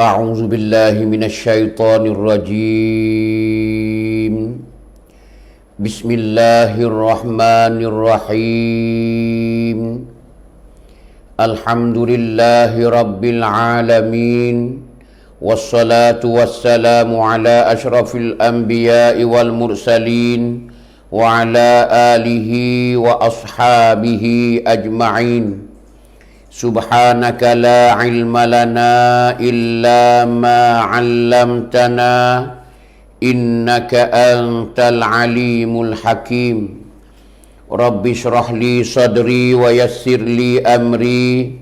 أعوذ بالله من الشيطان الرجيم بسم الله الرحمن الرحيم الحمد لله رب العالمين والصلاة والسلام على أشرف الأنبياء والمرسلين وعلى آله وأصحابه أجمعين سبحانك لا علم لنا إلا ما علمتنا إنك أنت العليم الحكيم رب اشرح لي صدري ويسر لي أمري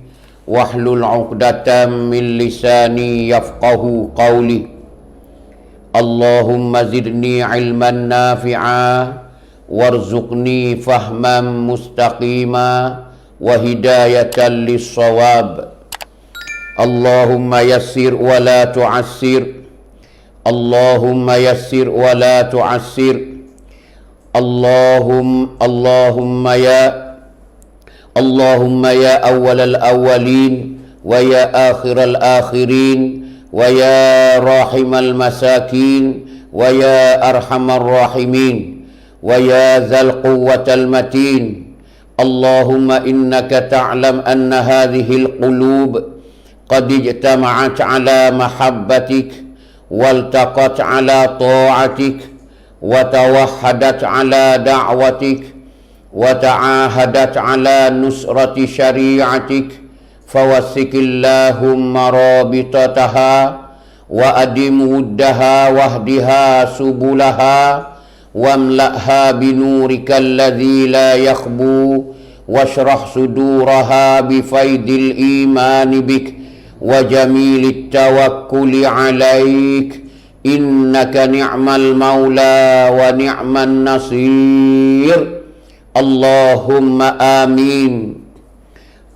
واحلل عقدة من لساني يفقه قولي اللهم زدني علما نافعا وارزقني فهما مستقيما وهداية للصواب اللهم يسر ولا تعسر اللهم يسر ولا تعسر اللهم يا أول الأولين ويا آخر الآخرين ويا راحم المساكين ويا أرحم الراحمين ويا ذا القوة المتين اللهم إنك تعلم أن هذه القلوب قد اجتمعت على محبتك والتقت على طاعتك وتوحدت على دعوتك وتعاهدت على نصرة شريعتك فوثق اللهم رابطتها وأدم ودها واهدها سبلها واملأها بنورك الذي لا يخبو واشرح صدورها بفيض الإيمان بك وجميل التوكل عليك إنك نعم المولى ونعم النصير اللهم آمين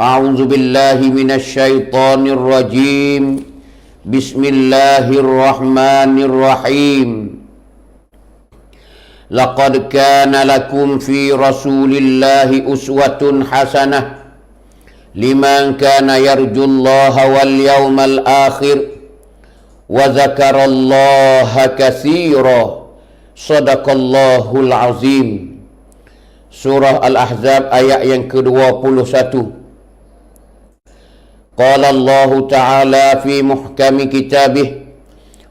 أعوذ بالله من الشيطان الرجيم بسم الله الرحمن الرحيم لقد كان لكم في رسول الله أسوة حسنة لمن كان يرجو الله واليوم الآخر وذكر الله كثيرا صدق الله العظيم Surah Al-Ahzab ayat yang ke-21. Qala Allah Ta'ala fi muhkami kitabih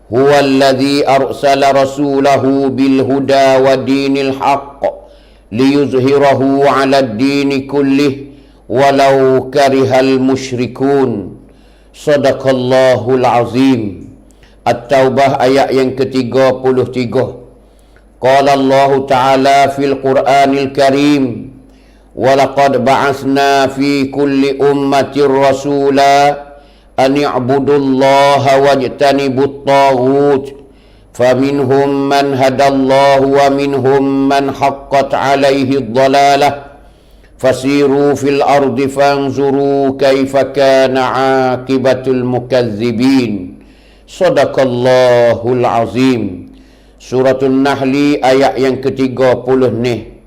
huwa alladhi arsala rasulahu bil huda wa dinil haqq liyuzhirahu 'ala ad-din kullih walau karihal musyrikun. Sadaqallahul azim. At-Taubah ayat yang ke-33. Qala Allah Ta'ala fil Qur'anil Karim walaqad ba'atsna fi kulli ummatin rasula an i'budullaha wajtanibut taghut faminhum man hadallahu wa minhum man haqqat alaihi ad-dalalah fasiru fil ardi fanzuru kaifa kana aqibatul mukazzibin. Sadaqallahul azim. Suratul Nahli ayat yang ke-30 ni.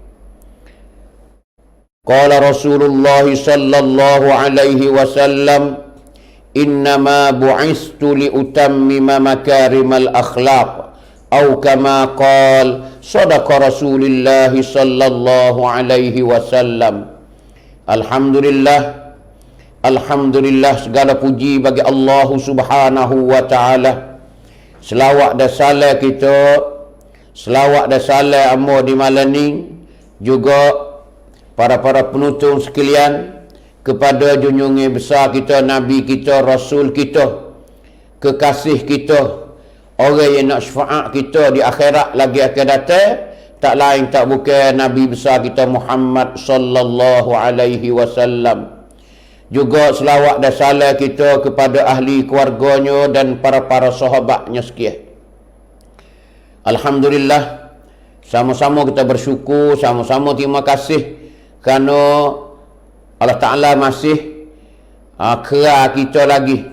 Qala Rasulullah sallallahu alaihi wasallam innama bu'istu liutammima makarimal akhlaq atau kama qala sadaqa Rasulullah sallallahu alaihi wasallam. Alhamdulillah segala puji bagi Allah Subhanahu wa taala. Selawat dan salam kita, selawat dan salam amor di malam ni juga para penuntun sekalian kepada junjungan besar kita, Nabi kita, Rasul kita, kekasih kita, orang yang nak syafaat kita di akhirat lagi akan datang, tak lain tak bukan Nabi besar kita Muhammad sallallahu alaihi wasallam. Juga selawat dan salam kita kepada ahli keluarganya dan para sahabatnya sekian. Alhamdulillah, sama-sama kita bersyukur, sama-sama terima kasih kerana Allah Ta'ala masih kera kita lagi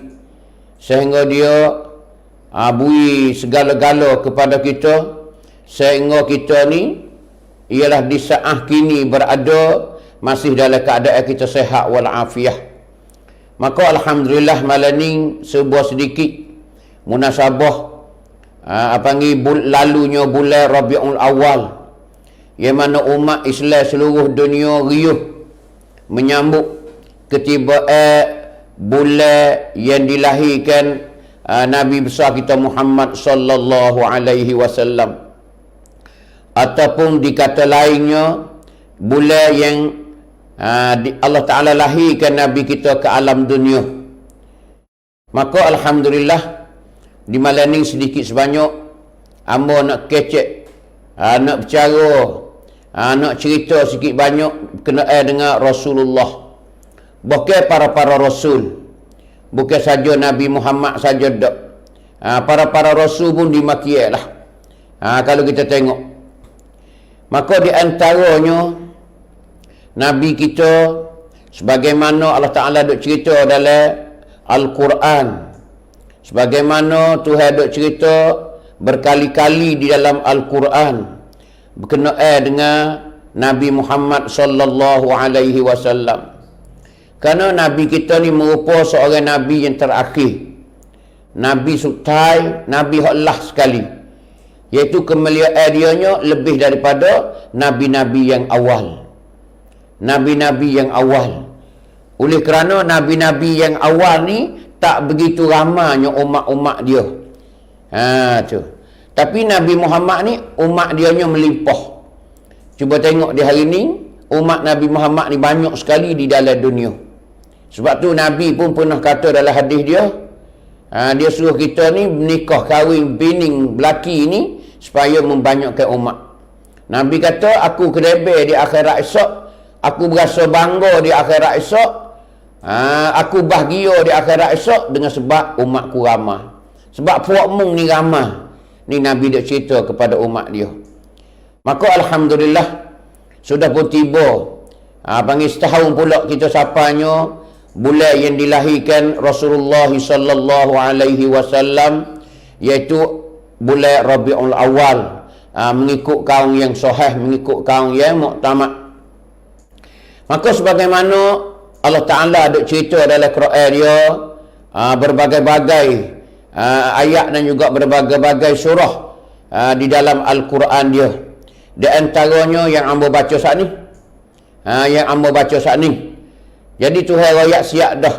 sehingga dia beri segala-gala kepada kita sehingga kita ni ialah di saat kini berada masih dalam keadaan kita sehat walafiat. Maka alhamdulillah malam ni sebuah sedikit munasabah lalunya bulan Rabiul Awal, yang mana umat Islam seluruh dunia riuh menyambut ketibaan bulan yang dilahirkan Nabi besar kita Muhammad sallallahu alaihi wasallam, ataupun dikata lainnya bulan yang Allah Ta'ala lahirkan Nabi kita ke alam dunia. Maka Alhamdulillah, di malam ni sedikit sebanyak amba nak kecek, nak bercara, nak cerita sikit banyak berkenaan dengan Rasulullah. Bukan para rasul, bukan saja Nabi Muhammad saja dak. Para rasul pun dimakilah. Kalau kita tengok, maka di antaranya Nabi kita, sebagaimana Allah Ta'ala duk cerita dalam Al-Quran, sebagaimana Tuhan duk cerita berkali-kali di dalam Al-Quran berkenaan dengan Nabi Muhammad sallallahu alaihi wasallam. Kerana Nabi kita ni merupakan seorang Nabi yang terakhir, Nabi sutai, Nabi Allah sekali, iaitu kemuliaan dianya lebih daripada Nabi-Nabi yang awal. Nabi-Nabi yang awal. Oleh kerana Nabi-Nabi yang awal ni tak begitu ramainya umat-umat dia. Tu. Tapi Nabi Muhammad ni umat dianya melimpah. Cuba tengok di hari ni, umat Nabi Muhammad ni banyak sekali di dalam dunia. Sebab tu Nabi pun pernah kata dalam hadis dia, dia suruh kita ni menikah kahwin bining belaki ni supaya membanyakkan umat. Nabi kata, aku kedebel di akhirat esok, aku berasa bangga di akhirat esok, aku bahagia di akhirat esok dengan sebab umatku ramah. Sebab puak mung ni ramah. Ni Nabi dia cerita kepada umat dia. Maka Alhamdulillah, sudah pun tiba panggil setahun pula kita sapanya bulan yang dilahirkan Rasulullah sallallahu alaihi wasallam, iaitu bulan Rabiul Awal, mengikut kaum yang sahih, mengikut kaum yang muktamad. Maka sebagaimana Allah Ta'ala ada cerita dalam Quran dia, berbagai-bagai ayat dan juga berbagai-bagai surah di dalam Al-Quran dia. Di antaranya yang amba baca saat ni, jadi Tuhan rakyat siap dah.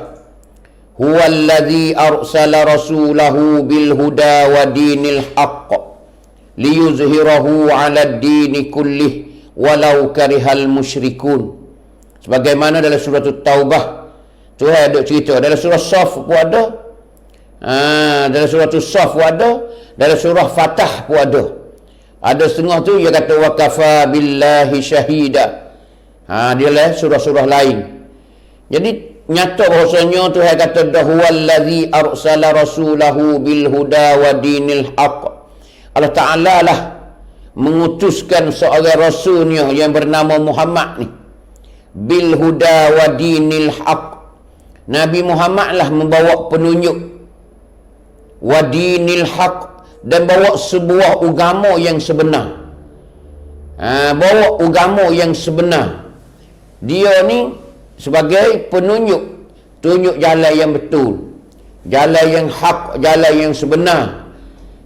Huwallazi arsala rasulahu bil huda wa dinil haqq liyuzhirahu 'ala ad-dini kullih walau karihal musyrikun. Sebagaimana dalam surah Taubah Tuhan ada cerita, dalam surah Saf pun ada, dalam surah Saf pun ada, dalam surah Fatah pun ada. Ada setengah tu dia kata wa kafa billahi syahida. Dia lah surah-surah lain. Jadi nyata bahasanya Tuhan kata huwallazi arsala rasulahu bil huda wa dinil haqq. Allah Ta'ala lah mengutuskan seorang rasulnya yang bernama Muhammad ni, bil huda wa dinil haqq. Nabi Muhammad lah membawa penunjuk, wa dinil haqq, dan bawa sebuah agama yang sebenar. Bawa agama yang sebenar. Dia ni sebagai penunjuk, tunjuk jalan yang betul, jalan yang hak, jalan yang sebenar,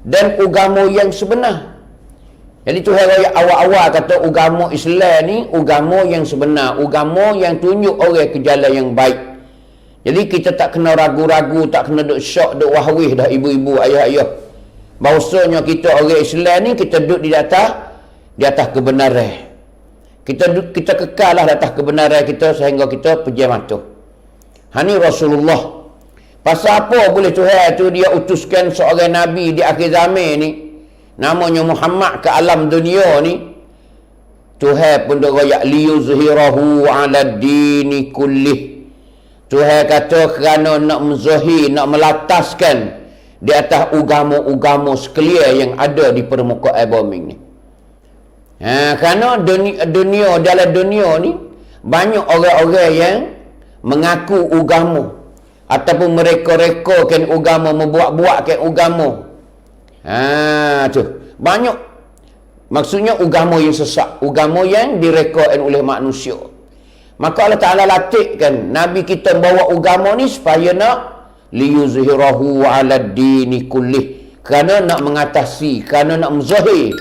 dan agama yang sebenar. Jadi Tuhan raya awal-awal kata agama Islam ni agama yang sebenar, agama yang tunjuk orang ke jalan yang baik. Jadi kita tak kena ragu-ragu, tak kena duk syok, duk wahwih dah ibu-ibu, ayah-ayah. Bahawasanya kita orang Islam ni kita duduk di atas kebenaran. Kita kekal lah di atas kebenaran kita sehingga kita pejam mata. Ni Rasulullah. Pasal apa boleh Tuhan tu dia utuskan seorang Nabi di akhir zaman ni, namanya Muhammad ke alam dunia ni. Tuhan pun duk royak liyuzhirahu 'ala dini kullih. Tuhan kata kerana nak menzahir, nak melataskan di atas agama-agama sekalian yang ada di permukaan bumi ni. Kerana dunia dalam dunia ni banyak orang-orang yang mengaku agama ataupun mereka-rekakan agama, membuat-buatkan agama. Tu banyak, maksudnya agama yang sesat, agama yang direkakan oleh manusia. Maka Allah Ta'ala latihkan Nabi kita bawa agama ni supaya nak liyuzhirahu 'ala ad-dini kullih, kerana nak mengatasi, kerana nak menzahir,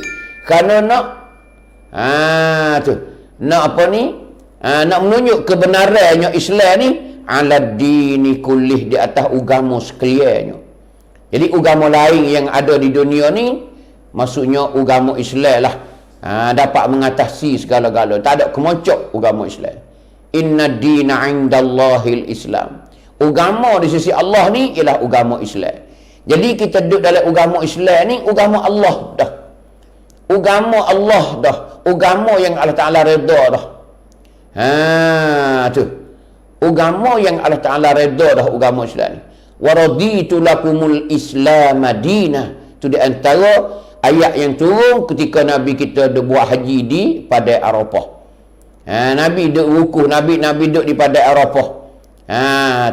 kerana nak nak apa ni, nak menunjuk kebenarannya Islam ni 'ala ad-dini kullih, di atas agama sekaliannya. Jadi agama lain yang ada di dunia ni, maksudnya agama Islam lah, dapat mengatasi segala-gala. Tak ada kemoncok agama Islam. Inna dina 'indallahil Islam. Agama di sisi Allah ni ialah agama Islam. Jadi kita duduk dalam agama Islam ni, agama Allah dah. Agama Allah dah. Agama yang Allah Ta'ala redha dah. Tu. Agama yang Allah Ta'ala redha dah, agama Islam ni. Wa raditu lakumul Islam madina. Tu di antara ayat yang turun ketika Nabi kita buat haji di Padang Arafah. Nabi duduk wukuf, Nabi duduk di Padang Arafah.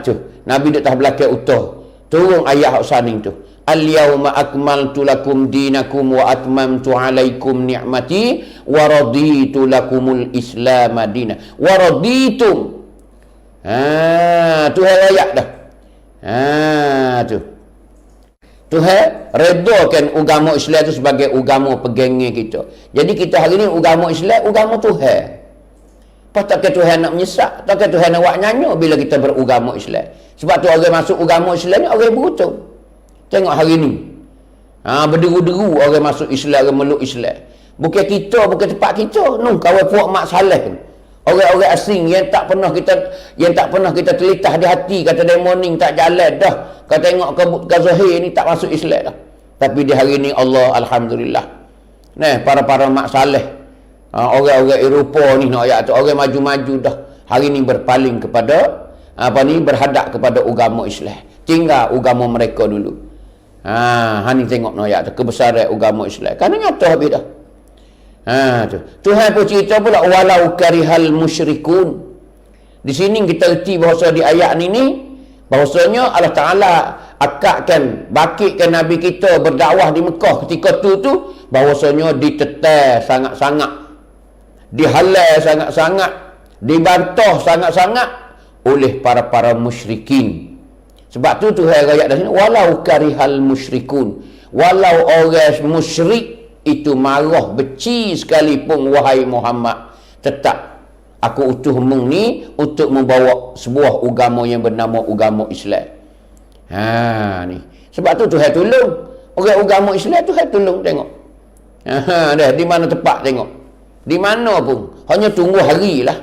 Tu. Nabi duduk atas belakang utah. Turun ayat saning tu. Al-yawma akmaltu lakum dinakum wa atmamtu alaikum ni'mati wa raditu lakumul Islam madina. Wa raditum. Tu ayat dah. Tu. Tuhan redakan agama Islam itu sebagai agama pegangan kita. Jadi kita hari ni agama Islam, agama Tuhan. Takkan Tuhan nak menyesak, takkan Tuhan nak buat nyanyi bila kita beragama Islam. Sebab tu orang masuk agama Islam ni orang beruntung. Tengok hari ni. Berderu-deru orang masuk Islam, orang meluk Islam. Bukan kita, bukan tempat kita. Kawan puak mak saleh. Orang-orang asing yang tak pernah kita telitah di hati, kata dia morning tak jalan dah. Kau tengok ke zahir ni tak masuk Islam dah. Tapi di hari ni Allah alhamdulillah. Para mak saleh. Orang-orang Eropah ni nak ayat tu, orang maju-maju dah. Hari ni berpaling kepada berhadap kepada agama Islam. Tinggal agama mereka dulu. Ni tengok nak ayat tu, kebesaran agama Islam. Kerana nyata habis dah. Tu. Tuhan pun cerita pula walau karihal musyrikun. Di sini kita erti bahawa di ayat ni bahawasanya Allah Ta'ala akadkan, bakitkan Nabi kita berdakwah di Mekah ketika tu bahawasanya ditetar sangat-sangat, dihalal sangat-sangat, dibantah sangat-sangat oleh para musyrikin. Sebab tu Tuhan ayat dah sini walau karihal musyrikun, walau orang musyrik itu marah, benci sekalipun wahai Muhammad, tetap aku utuh mung ni untuk membawa sebuah agama yang bernama agama Islam. Ni. Sebab tu Tuhan tolong orang agama Islam, Tuhan tolong tengok. Dah di mana tempat tengok. Di mana pun. Hanya tunggu harilah.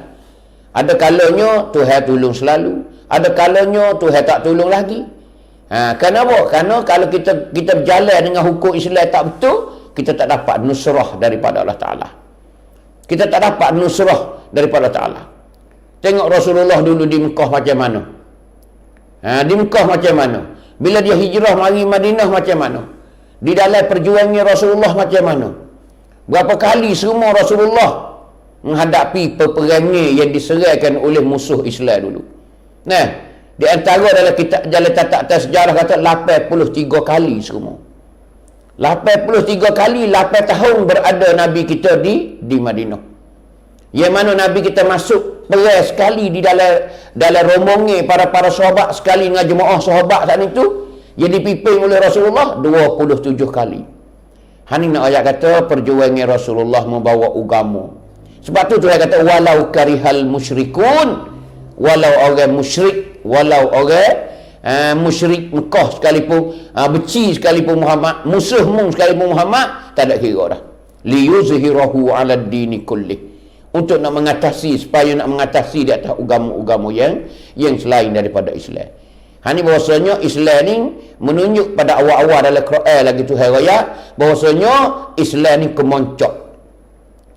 Ada kalanya Tuhan tolong selalu. Ada kalanya Tuhan tak tolong lagi. Kenapa? Kerana kalau kita berjalan dengan hukum Islam tak betul, kita tak dapat nusrah daripada Allah Ta'ala. Kita tak dapat nusrah daripada Allah Ta'ala. Tengok Rasulullah dulu di Mekah macam mana. Di Mekah macam mana. Bila dia hijrah mari Madinah macam mana. Di dalam perjuangan Rasulullah macam mana. Berapa kali semua Rasulullah menghadapi peperangan yang diserahkan oleh musuh Islam dulu. Di antara dalam catatan sejarah kata 83 kali semua. 83 kali 8 tahun berada Nabi kita di Madinah. Yang mana Nabi kita masuk perang sekali di dalam rombongan para sahabat sekali dengan jemaah sahabat saat itu yang dipimpin oleh Rasulullah 27 kali. Hani nak ayat kata perjuangan Rasulullah membawa agama. Sebab tu Tuhan kata walau karihal musyrikun, walau orang musyrik, walau orang musyrik Mekah sekalipun, benci sekalipun Muhammad, musuh mung sekalipun Muhammad, tak ada kira dah. Liyuzhirahu 'ala ad-dini kullih. Untuk nak mengatasi, supaya nak mengatasi di atas agama-agama yang selain daripada Islam. Ini bahawasanya Islam ni menunjuk pada awal-awal dalam Quran lagi Tuhan raya bahawasanya Islam ni kemoncok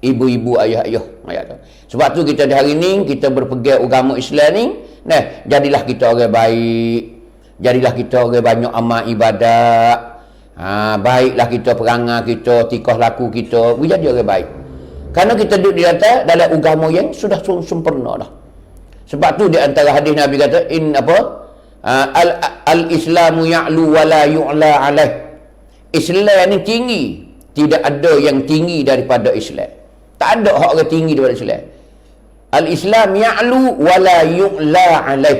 ibu-ibu, ayah-ayah. Sebab tu kita di hari ni kita berpegang agama Islam ni, jadilah kita orang baik. Jadilah kita orang banyak amal ibadat. Baiklah kita perangai kita, tikah laku kita, jadi orang baik. Kerana kita duduk di atas dalam agama yang sudah sempurna dah. Sebab tu di antara hadis Nabi kata al-Islamu ya'lu wa la yu'la alaih. Islam ni tinggi, tidak ada yang tinggi daripada Islam. Tak ada hak orang tinggi daripada Islam. Al-Islam ya'lu wa la yu'la alaih.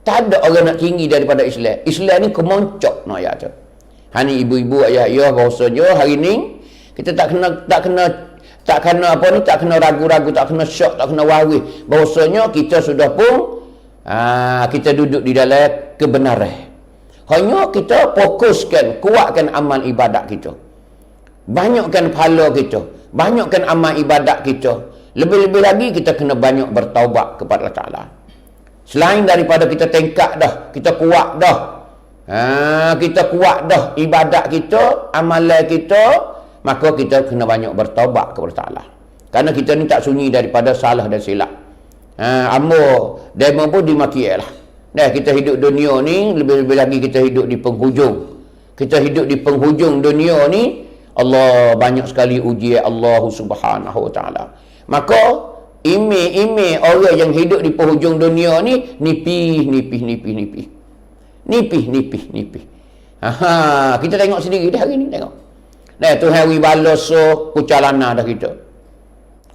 Tak ada orang nak tinggi daripada Islam. Islam ni kemoncok no ayat tu. Hani ibu-ibu ayah bahasanya hari ni kita tak kena ragu-ragu, tak kena syok, tak kena waris. Bahasanya kita sudah pun kita duduk di dalam kebenaran. Hanya kita fokuskan, kuatkan amal ibadat kita. Banyakkan pahala kita, banyakkan amal ibadat kita. Lebih-lebih lagi kita kena banyak bertaubat kepada Allah Ta'ala. Selain daripada kita tengkak dah, kita kuat dah. Kita kuat dah ibadat kita, amalan kita, maka kita kena banyak bertaubat kepada Ta'ala. Kerana kita ni tak sunyi daripada salah dan silap. Amor, demo pun dimaki lah. Dah kita hidup dunia ni, lebih-lebih lagi kita hidup di penghujung. Kita hidup di penghujung dunia ni, Allah banyak sekali ujian Allah Subhanahu Wa Ta'ala. Maka ime orang yang hidup di penghujung dunia ni nipih. Kita tengok sendiri dah hari ni, tengok. Dah Tuhan wi balas kucalana dah kita.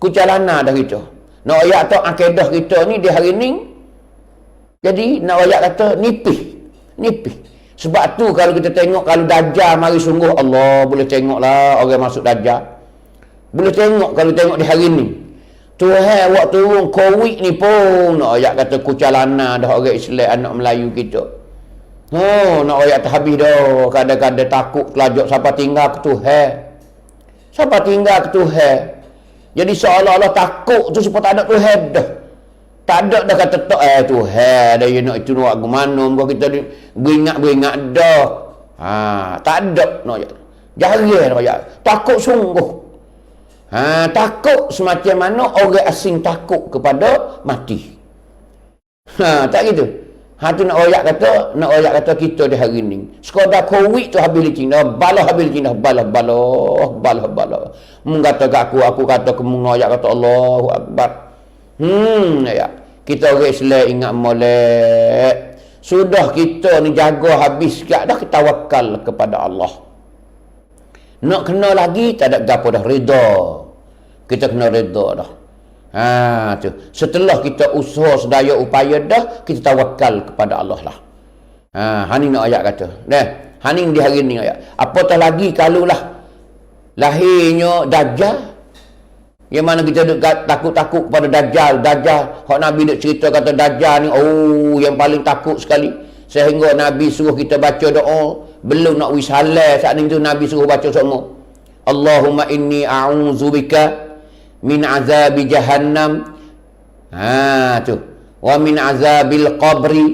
Kucalana dah kita. Nak ayat tu akidah kita ni di hari ni. Jadi nak ayat kata nipih. Sebab tu kalau kita tengok kalau Dajjal mari sungguh, Allah boleh tengoklah orang masuk Dajjal. Boleh tengok kalau tengok di hari ni. Tuhan waktu turun Covid ni pun nak ayat kata kucalana dah orang Islam anak Melayu kita. Nak ayat habis dah. Kadang-kadang takut kelajak siapa tinggal ke Tuhan. Siapa tinggal ke Tuhan. Jadi seolah-olah takut tu supaya tak ada Tuhan dah. Tak ada dah kata tak Tuhan dah you nak itu nak ke mana muka kita beringat dah. Tak ada nak ayat. Jarang nak ayat. Takut sungguh. Takut semacam mana orang asing takut kepada mati. Tak gitu. Tu nak ayat kata kita di hari ni. Sekadar Covid tu habis licin dah, balah habis licin dah, balah. Mengata kat aku kata ke ayat kata Allahu Akbar. Ayat. Kita orang Islam ingat molek. Sudah kita ni jaga habis kat dah, kita tawakal kepada Allah. Nak kena lagi tak ada gapo dah, redha. Kita kena redha dah. Tu. Setelah kita usaha sedaya upaya dah, kita tawakal kepada Allah lah. Hani nak ayat kata. Hani di hari ni ayat. Apatah lagi kalau lah lahirnya Dajjal. Yang mana kita takut-takut kepada Dajjal. Hak Nabi nak cerita kata Dajjal ni, yang paling takut sekali. Sehingga Nabi suruh kita baca doa. Belum nak wisalah saat ni tu Nabi suruh baca semua. Allahumma inni a'udzubika min azabi jahannam. Tu. Wa min azabil qabri.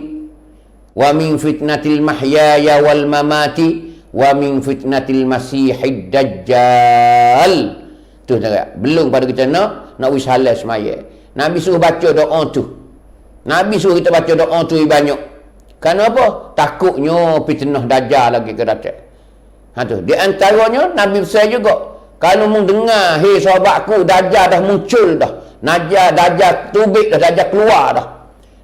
Wa min fitnatil mahyaya wal mamati. Wa min fitnatil masihid dajjal. Tu tak. Belum pada kita nak wisalah semaya. Nabi suruh baca doa tu. Nabi suruh kita baca doa tu banyak. Kenapa? Takutnya fitnah Dajjal lagi ke datang. Tu. Di antaranya Nabi besar juga. Kalau mu dengar, hei sahabatku, Dajjal dah muncul dah. Dajjal tubik dah, Dajjal keluar dah.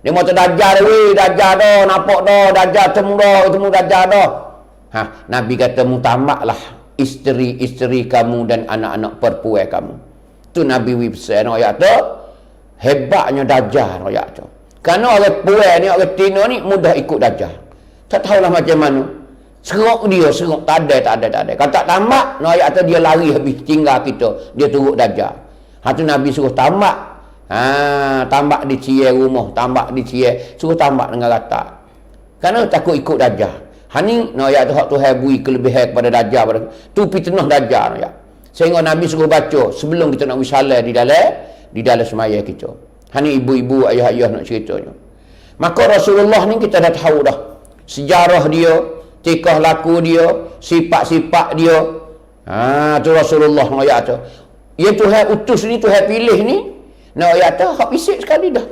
Dia mata Dajjal Dajjal dah, nampak dah, Dajjal temu Dajjal dah. Nabi kata mu tamaklah isteri-isteri kamu dan anak-anak perempuan kamu. Tu Nabi wibsai ayat tu. Hebatnya Dajjal ayat tu. Kerana orang perempuan ni, orang Tino ni mudah ikut Dajjal. Tak tahulah macam mana. Serok tak ada. Kalau tak tamak, ayat tu dia lari habis tinggal kita. Dia turut Dajjal. Tu Nabi suruh tamak. Tambak di cie rumah, tambak di cie, suruh tambak dengan rata. Kerana takut ikut Dajjal. Hani ayat tu hak Tuhan beri kelebihan kepada Dajjal pada tu fitnah Dajjal ayat. Sehingga Nabi suruh baca sebelum kita nak wisalah di dalam semaya kita. Hani ibu-ibu, ayah-ayah nak ceritanya. Maka Rasulullah ni kita dah tahu dah sejarah dia, tingkah laku dia, sifat-sifat dia. Tu Rasulullah ayat tu. Ya Tuhan utus ni, Tuhan pilih ni, nak ayat tu hak bisik sekali dah.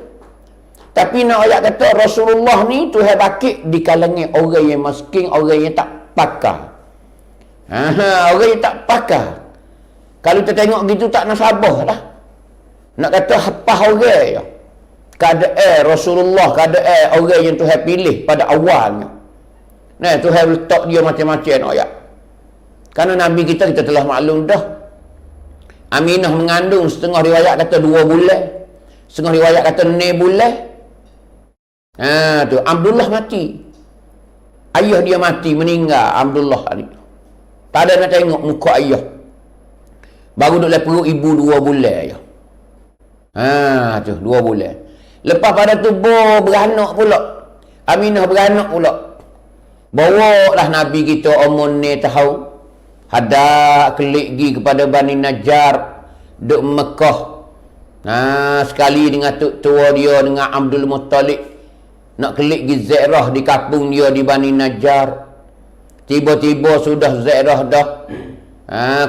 Tapi nak ayat kata Rasulullah ni Tuhan bakit di kalangan orang yang miskin, orang yang tak pakar. Orang yang tak pakar. Kalau kita tengok gitu tak nasabah lah. Nak kata hapah orang ya. Keadaan Rasulullah, keadaan orang yang Tuhan pilih pada awalnya. Tuhan letak dia macam-macam ayat. Kerana Nabi kita telah maklum dah. Aminah mengandung setengah riwayat kata 2 bulan. Setengah riwayat kata 6 bulan. Tu Abdullah mati. Ayah dia mati, meninggal Abdullah ni. Tak ada nak tengok muka ayah. Baru duduk dalam perut ibu 2 bulan ayah. Tu 2 bulan. Lepas pada tu beranak pula. Aminah beranak pula. Bawa lah Nabi kita umur ni tahu. Hadak kelik gi kepada Bani Najjar duk Mekah. Sekali dengan tok tua dia dengan Abdul Muttalib nak kelik gi ziarah di kampung dia di Bani Najjar. Tiba-tiba sudah ziarah dah.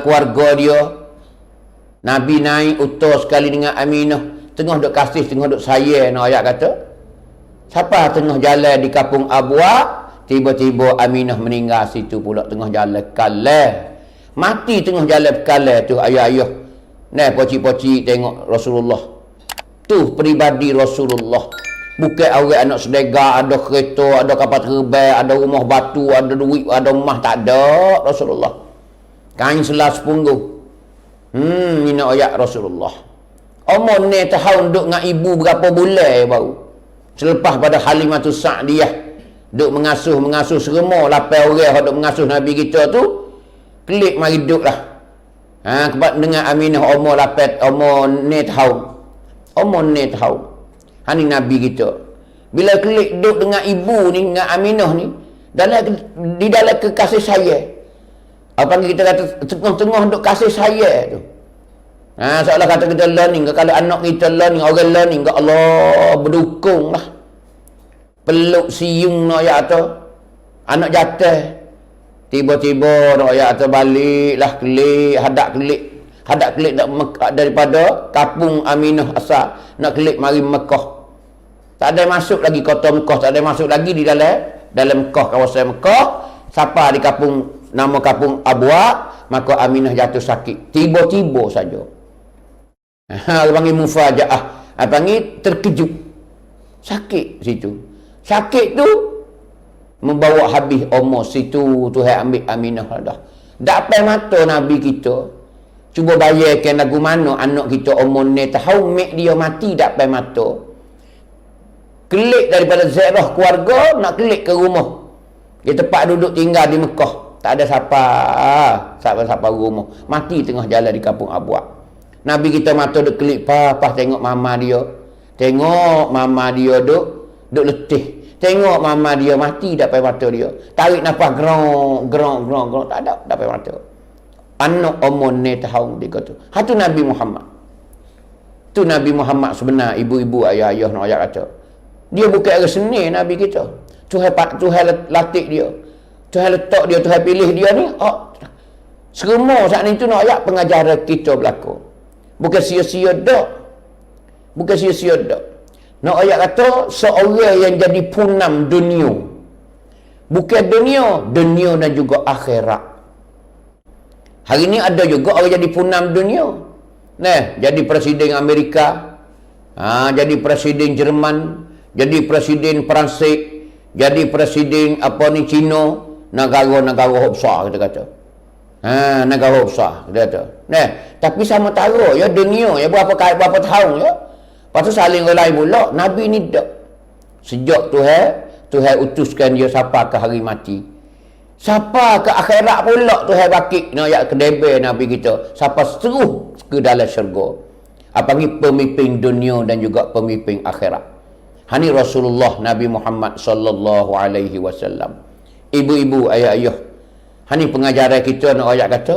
Keluarga dia. Nabi naik utus sekali dengan Aminah. Tengah duk kasih, tengah duk sayang nak ayat kata. Siapa tengah jalan di kampung Abwa, tiba-tiba Aminah meninggal situ pula tengah jalan kalah. Mati tengah jalan kalah tu ayah-ayah. Nah, pocik-pocik tengok Rasulullah. Tu peribadi Rasulullah. Bukan orang anak sedega, ada kereta, ada kapal terbang, ada rumah batu, ada duit, ada rumah, tak ada Rasulullah. Kain selas punggung. Ini ayat Rasulullah. Umur ni tahun duduk dengan ibu berapa bulan baru. Selepas pada Halimatus Sa'diyah duk mengasuh seremau 8 orang duk mengasuh Nabi kita tu, kelik mari duduk lah. Dengan Aminah umur 8 umur ni tahun. Umur ni tahun. Ni Nabi kita. Bila kelik duduk dengan ibu ni, dengan Aminah ni, di dalam kekasih sayang. Apa kita kata tengah-tengah duk kasih sayang tu. Seolah kata kita learning, kalau anak kita learning, orang learning, ke Allah berdukung lah. Peluk siung nak ayat tu. Anak jatuh. Tiba-tiba nak ayat tu balik lah kelik, hadak kelik daripada kampung Aminah asal. Nak kelik mari Mekah. Tak ada masuk lagi kota Mekah, tak ada masuk lagi di dalam Mekah, kawasan Mekah. Siapa di kampung, nama kampung Abwa, maka Aminah jatuh sakit. Tiba-tiba saja. Orang panggil mufajaah. Panggil terkejut. Sakit situ. Sakit tu membawa habis umur situ. Tuhan ambil Aminah dah. Dapat mata Nabi kita. Cuba bayangkan lagu mana anak kita umur ni tahu mek dia mati dapat mata. Kelik daripada ziarah keluarga nak kelik ke rumah. Di tempat duduk tinggal di Mekah. Tak ada siapa rumah. Mati tengah jalan di kampung Abwa. Nabi kita mata duk kelik pas tengok mama dia. Tengok mama dia duk letih. Tengok mama dia mati dapat mata dia. Tarik nafas gerong. Tak ada dapat mata. Anak umur ni tahun dia kata. Hatu Nabi Muhammad. Tu Nabi Muhammad sebenar, ibu-ibu, ayah-ayah nak ayat kata. Dia bukan orang seni Nabi kita. Tuhan latih dia. Tuhan letak dia, Tuhan pilih dia ni. Semua saat ni tu nak ayat pengajaran kita berlaku. Bukan sia-sia dak. Bukan sia-sia dak. Nak ayat kata seorang yang jadi punam dunia. Bukan dunia dan juga akhirat. Hari ni ada juga orang jadi punam dunia. Jadi presiden Amerika, jadi presiden Jerman, jadi presiden Perancis, jadi presiden Cina, negara-negara besar kita kata. Negara besar kita kata. Tapi sama taruh ya dunia ya berapa tahun ya. Lepas tu saling relai pula. Nabi ni tak. Sejak Tuhan utuskan dia siapa ke hari mati. Siapa ke akhirat pula Tuhan bakit nak ayat kedebe Nabi kita. Siapa seterus ke dalam syurga. Apalagi pemimpin dunia dan juga pemimpin akhirat. Hani Rasulullah Nabi Muhammad sallallahu alaihi wasallam. Ibu-ibu, ayah-ayah. Hani pengajaran kita nak ayat kata.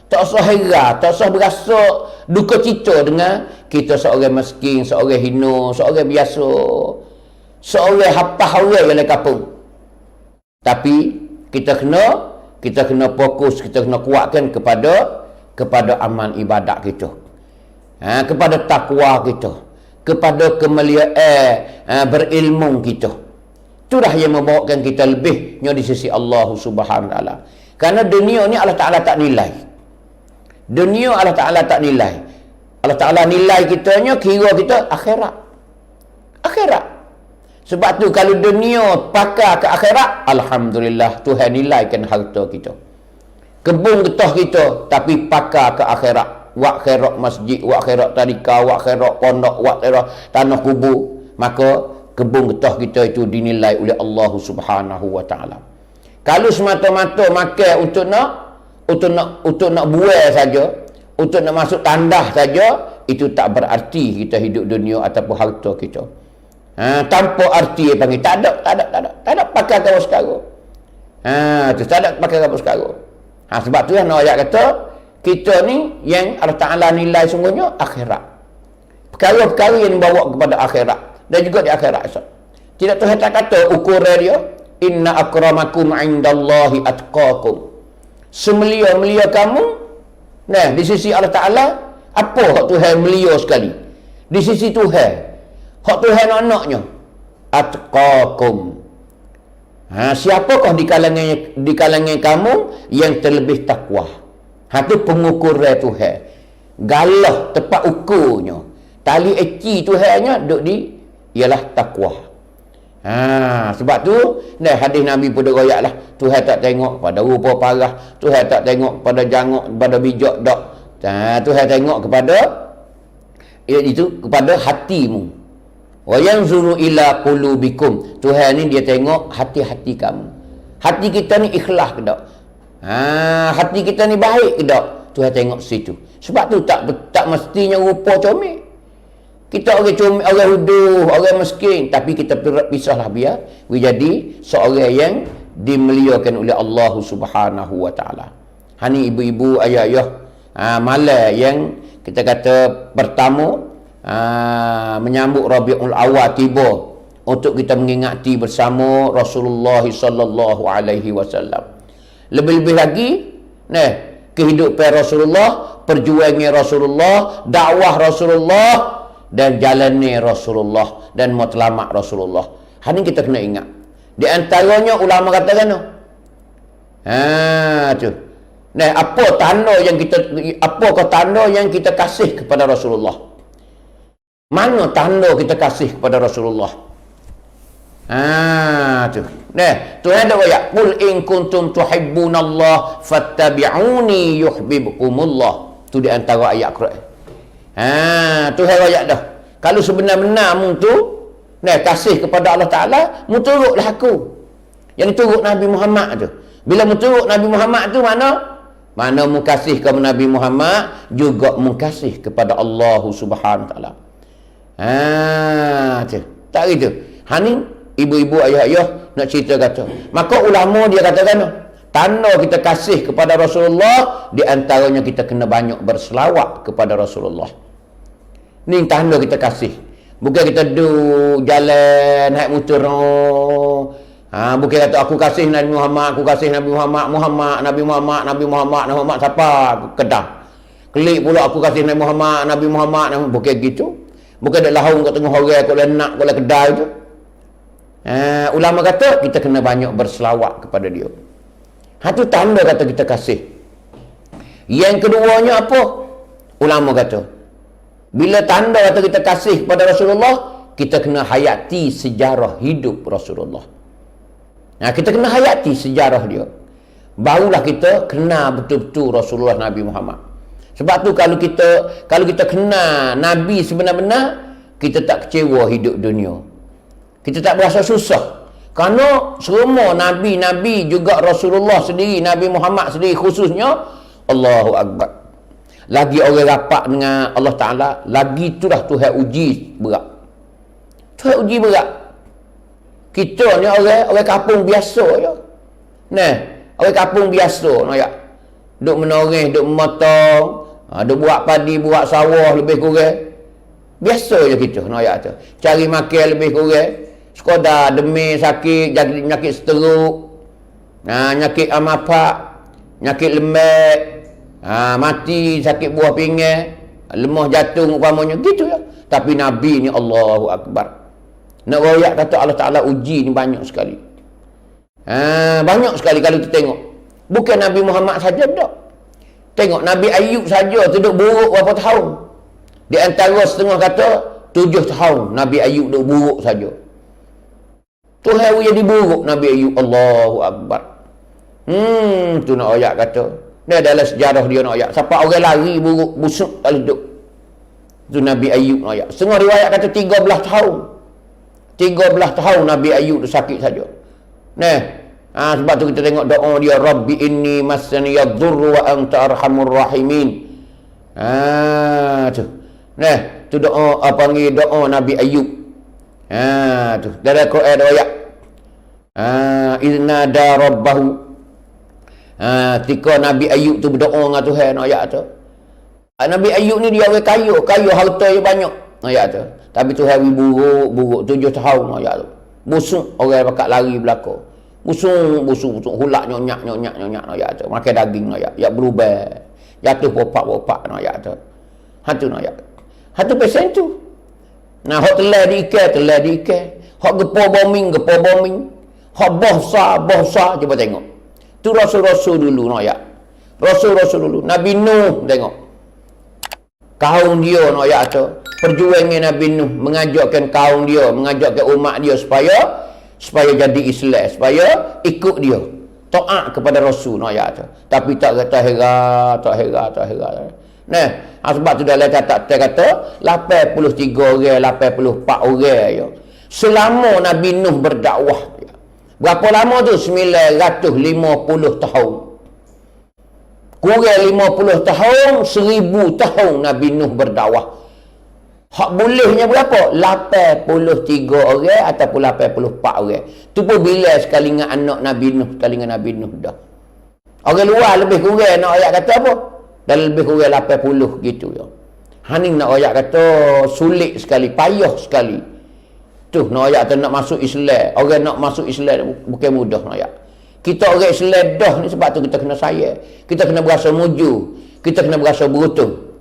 Tak usah heran, tak usah berasa duka cita dengan kita seorang miskin, seorang hina, seorang biasa. Seorang hapah orang dalam kampung. Tapi kita kena fokus, kita kena kuatkan kepada amal ibadat kita. Kepada takwa kita, kepada kemuliaan berilmu kita. Itulah yang membawakan kita lebihnya di sisi Allah Subhanahu wa taala. Karena dunia ni Allah Taala tak nilai. Dunia Allah Taala tak nilai. Allah Taala nilai kitanya kira kita akhirat. Akhirat. Sebab tu kalau dunia pakar ke akhirat, alhamdulillah Tuhan nilaikan harta kita. Kebun getah kita tapi pakar ke akhirat. Wak khairat masjid, wak khairat tadika, wak khairat pondok, wak khairat tanah kubur, maka kebun getah kita itu dinilai oleh Allah Subhanahu wa taala. Kalau semata-mata makan untuk nak buai saja, untuk nak masuk tandah saja, itu tak berarti kita hidup dunia ataupun harta kita. Tanpa arti dia panggil tak ada pakai kawan sekarang. Tak ada pakai kawan sekarang. Sebab tu yang ayat kata kita ni yang Allah Taala nilai sungguhnya akhirat. Perkara-perkara yang dibawa kepada akhirat dan juga di akhirat esok. Tidak Tuhan tak kata ukuran dia inna akramakum indallahi atqakum. Semulia-mulia kamu di sisi Allah Taala apa hak Tuhan mulia sekali. Di sisi Tuhan hak Tuhan anak-anaknya atqakum. Siapakah di kalangan kamu yang terlebih takwa? Itu pengukuran Tuhan. Galah tepat ukurnya. Tali eci Tuhannya duduk di ialah takwa. Sebab tu hadis Nabi pun royak lah, Tuhan tak tengok pada rupa parah, Tuhan tak tengok pada jangok, pada bijak dak. Tuhan tengok kepada kepada hatimu. Wa yanzuru ila qulubikum. Tuhan ni dia tengok hati-hati kamu. Hati kita ni ikhlas ke tak? Hati kita ni baik ke tak? Tuhan tengok situ. Sebab tu tak mestinya rupa comel. Kita orang comel, orang huduh, orang miskin, tapi kita pisahlah biar jadi seorang yang dimuliakan oleh Allah Subhanahu wa taala. Hani ibu-ibu, ayah-ayah, malam yang kita kata pertama menyambut Rabiul Awal tiba untuk kita mengingati bersama Rasulullah sallallahu alaihi wasallam. Lebih-lebih lagi kehidupan Rasulullah, perjuangan Rasulullah, dakwah Rasulullah dan jalannya Rasulullah dan matlamat Rasulullah. Ini kita kena ingat. Di antaranya ulama katakan tu. Apakah tanda yang kita kasih kepada Rasulullah? Mana tanda kita kasih kepada Rasulullah? Tu. Tuhan ada ayat, "Qul in kuntum tuhibbunallah fattabi'uni yuhibbukumullah." Tu di antara ayat Quran. Tuhan ayat dah. Kalau sebenar-benar mu tu kasih kepada Allah Taala, mu turutlah aku. Yang turut Nabi Muhammad tu. Bila mu turut Nabi Muhammad tu mana mu kasih kepada Nabi Muhammad, juga mu kasih kepada Allah Subhanahu wa taala. Tak gitu. Hani ibu-ibu, ayah-ayah nak cerita kata. Maka ulama dia katakan tanda kita kasih kepada Rasulullah, di antaranya kita kena banyak berselawat kepada Rasulullah. Ni tanda kita kasih. Bukan kita duduk jalan naik motor. Bukan kata aku kasih Nabi Muhammad, aku kasih Nabi Muhammad, Nabi Muhammad siapa Kedah. Klik pula aku kasih Nabi Muhammad, bukan gitu. Bukan ada lahung kat tengah orang kat lenak kat kedai tu. Ulama kata kita kena banyak berselawat kepada dia. Itu tanda kata kita kasih. Yang keduanya apa? Ulama kata bila tanda kata kita kasih kepada Rasulullah, kita kena hayati sejarah hidup Rasulullah. Kita kena hayati sejarah dia. Barulah kita kenal betul-betul Rasulullah Nabi Muhammad. Sebab tu kalau kita kenal Nabi sebenar-benar, kita tak kecewa hidup dunia. Kita tak berasa susah. Kerana semua Nabi-Nabi juga Rasulullah sendiri, Nabi Muhammad sendiri khususnya, Allahu Akbar. Lagi orang rapat dengan Allah Ta'ala, lagi itulah Tuhan uji berat. Tuhan uji berat. Kita ni orang kampung biasa je. Orang kampung biasa. Duk menoreh, duk memotong, duk buat padi, buat sawah lebih kurang. Biasa je kita. Cari makan lebih kurang. Sekadar demam, sakit, nyakit stroke, nyakit amapak, nyakit lembek, mati, sakit buah pinggang, lemah jantung umpamanya, gitu ya. Tapi Nabi ni Allahu Akbar. Nak royak kata Allah Ta'ala uji ni banyak sekali. Banyak sekali kalau kita tengok. Bukan Nabi Muhammad saja tak. Tengok Nabi Ayub saja duduk buruk berapa tahun. Di antara setengah kata 7 tahun Nabi Ayub duduk buruk saja. Tuhan jadi buruk Nabi Ayub. Allahu Akbar. Tu nak ayat kata. Dia adalah sejarah dia nak ayat. Siapa orang lari buruk busuk tak hidup. Tu Nabi Ayub nak ayat. Setengah riwayat kata 13 tahun. 13 tahun Nabi Ayub tu sakit saja. Nah, sebab tu kita tengok doa dia, Rabbi inni massani yadhurru wa anta arhamur rahimin. Tu. Nah, tu doa apa panggil doa Nabi Ayub. Tu. Dari Quran ayat. Iznada rabbahu. Ketika Nabi Ayub tu berdoa dengan Tuhan ayat tu. Nabi Ayub ni dia orang kaya harta dia banyak ayat tu. Tapi Tuhan buruk 7 tahun ayat tu. Busuk orang pakat lari belakang. Busuk hulak nyonyak ayat tu. Makan daging ayat berubah. Jatuh popak ayat tu. Hatu ayat. Hatu pesen tu. Nah, hok telah diikat. Hok gepo bombing. Hok bohsa cuba tengok. Tu rasul-rasul dulu ayat. Rasul-rasul dulu. Nabi Nuh tengok. Kaum dia ayat tu. Perjuangan Nabi Nuh mengajakkan kaum dia, mengajakkan umat dia supaya jadi Islam, supaya ikut dia, taat kepada Rasul ayat tu. Tapi tak hera. Nah, sebab tu dalam kata 83 orang, 84 orang ya. Selama Nabi Nuh berdakwah. Berapa lama tu? 950 tahun. Kurang 50 tahun, 1000 tahun Nabi Nuh berdakwah. Hak bolehnya berapa? 83 orang ataupun 84 orang. Tu pun bila sekali dengan anak Nabi Nuh, sekali dengan Nabi Nuh dah. Orang luar lebih kurang nak ayat kata apa? Dan lebih kurang 80 gitu ya. Haning nak ayat kata sulit sekali, payah sekali. Tu nak ayat kata nak masuk Islam. Orang nak masuk Islam bukan mudah nak ayat. Kita orang Islam dah ni sebab tu kita kena sayang. Kita kena berasa muju. Kita kena berasa beruntung.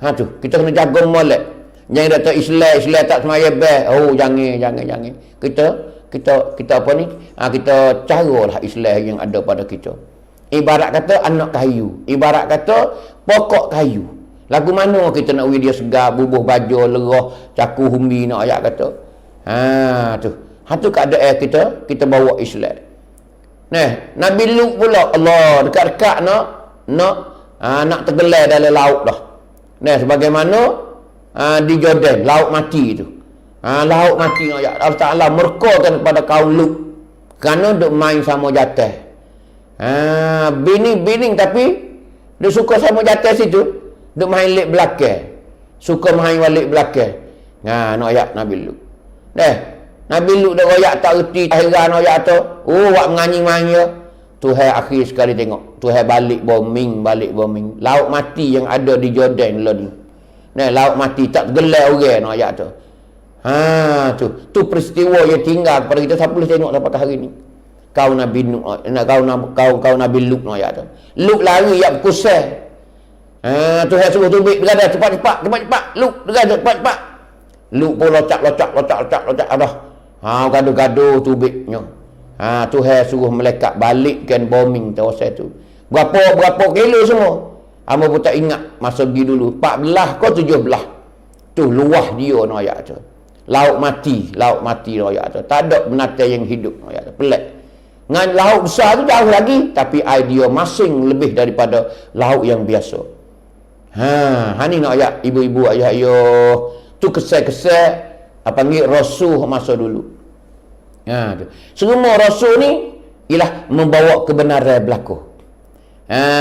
Tu, kita kena jaga molek. Jangan datang Islam tak semaya best. Oh, jangan. Kita apa ni? Kita caralah Islam yang ada pada kita. Ibarat kata anak kayu. Ibarat kata pokok kayu. Lagu mana kita nak bagi dia segar, bubuh baju, lerah, caku humbi nak ayat kata. Tu. Tu keadaan kita bawa Islam. Nah, Nabi Lut pula Allah dekat-dekat nak tergelar dalam laut dah. Nah, sebagaimana di Jordan, laut mati tu. Laut mati Allah Taala murkakan kepada kaum Lut kerana duk main sama jatah. Bini tapi dia suka sama jatah situ, duk main lik belakang. Suka main balik belakang. Nak ayat Nabi Lut. Nabi Lut dah royak tak erti heran royak tu. Wak menganyi-manyi. Tuhan akhir sekali tengok. Tuhan balik bombing. Laut mati yang ada di Jordan lah ni. Laut mati tak tergelar orang royak tu. Tu peristiwa yang tinggal kepada kita. Siapa boleh tengok sampai hari ni. Kau Nabi Nuh, kau Nabi Lut royak tu. Lut lari yak berkusah. Tuhan suruh tubik berada cepat-cepat. Lut berada cepat-cepat. Lut pun locak dah. Gaduh-gaduh tubiknya. Tuhan suruh melekat balikkan bombing kawasan tu. Berapa kilo semua. Hamba pun tak ingat masa pergi dulu. 14 ke 17. Tu luah dia nak ayat tu. Laut mati nak ayat tu. Tak ada binatang yang hidup nak ayat tu. Pelik. Dengan laut besar tu jauh lagi, tapi idea masing lebih daripada laut yang biasa. Ni nak ayat ibu-ibu ayah. Tu kesal-kesal panggil rasul masa dulu. Tu. Semua rasul ni ialah membawa kebenaran berlaku.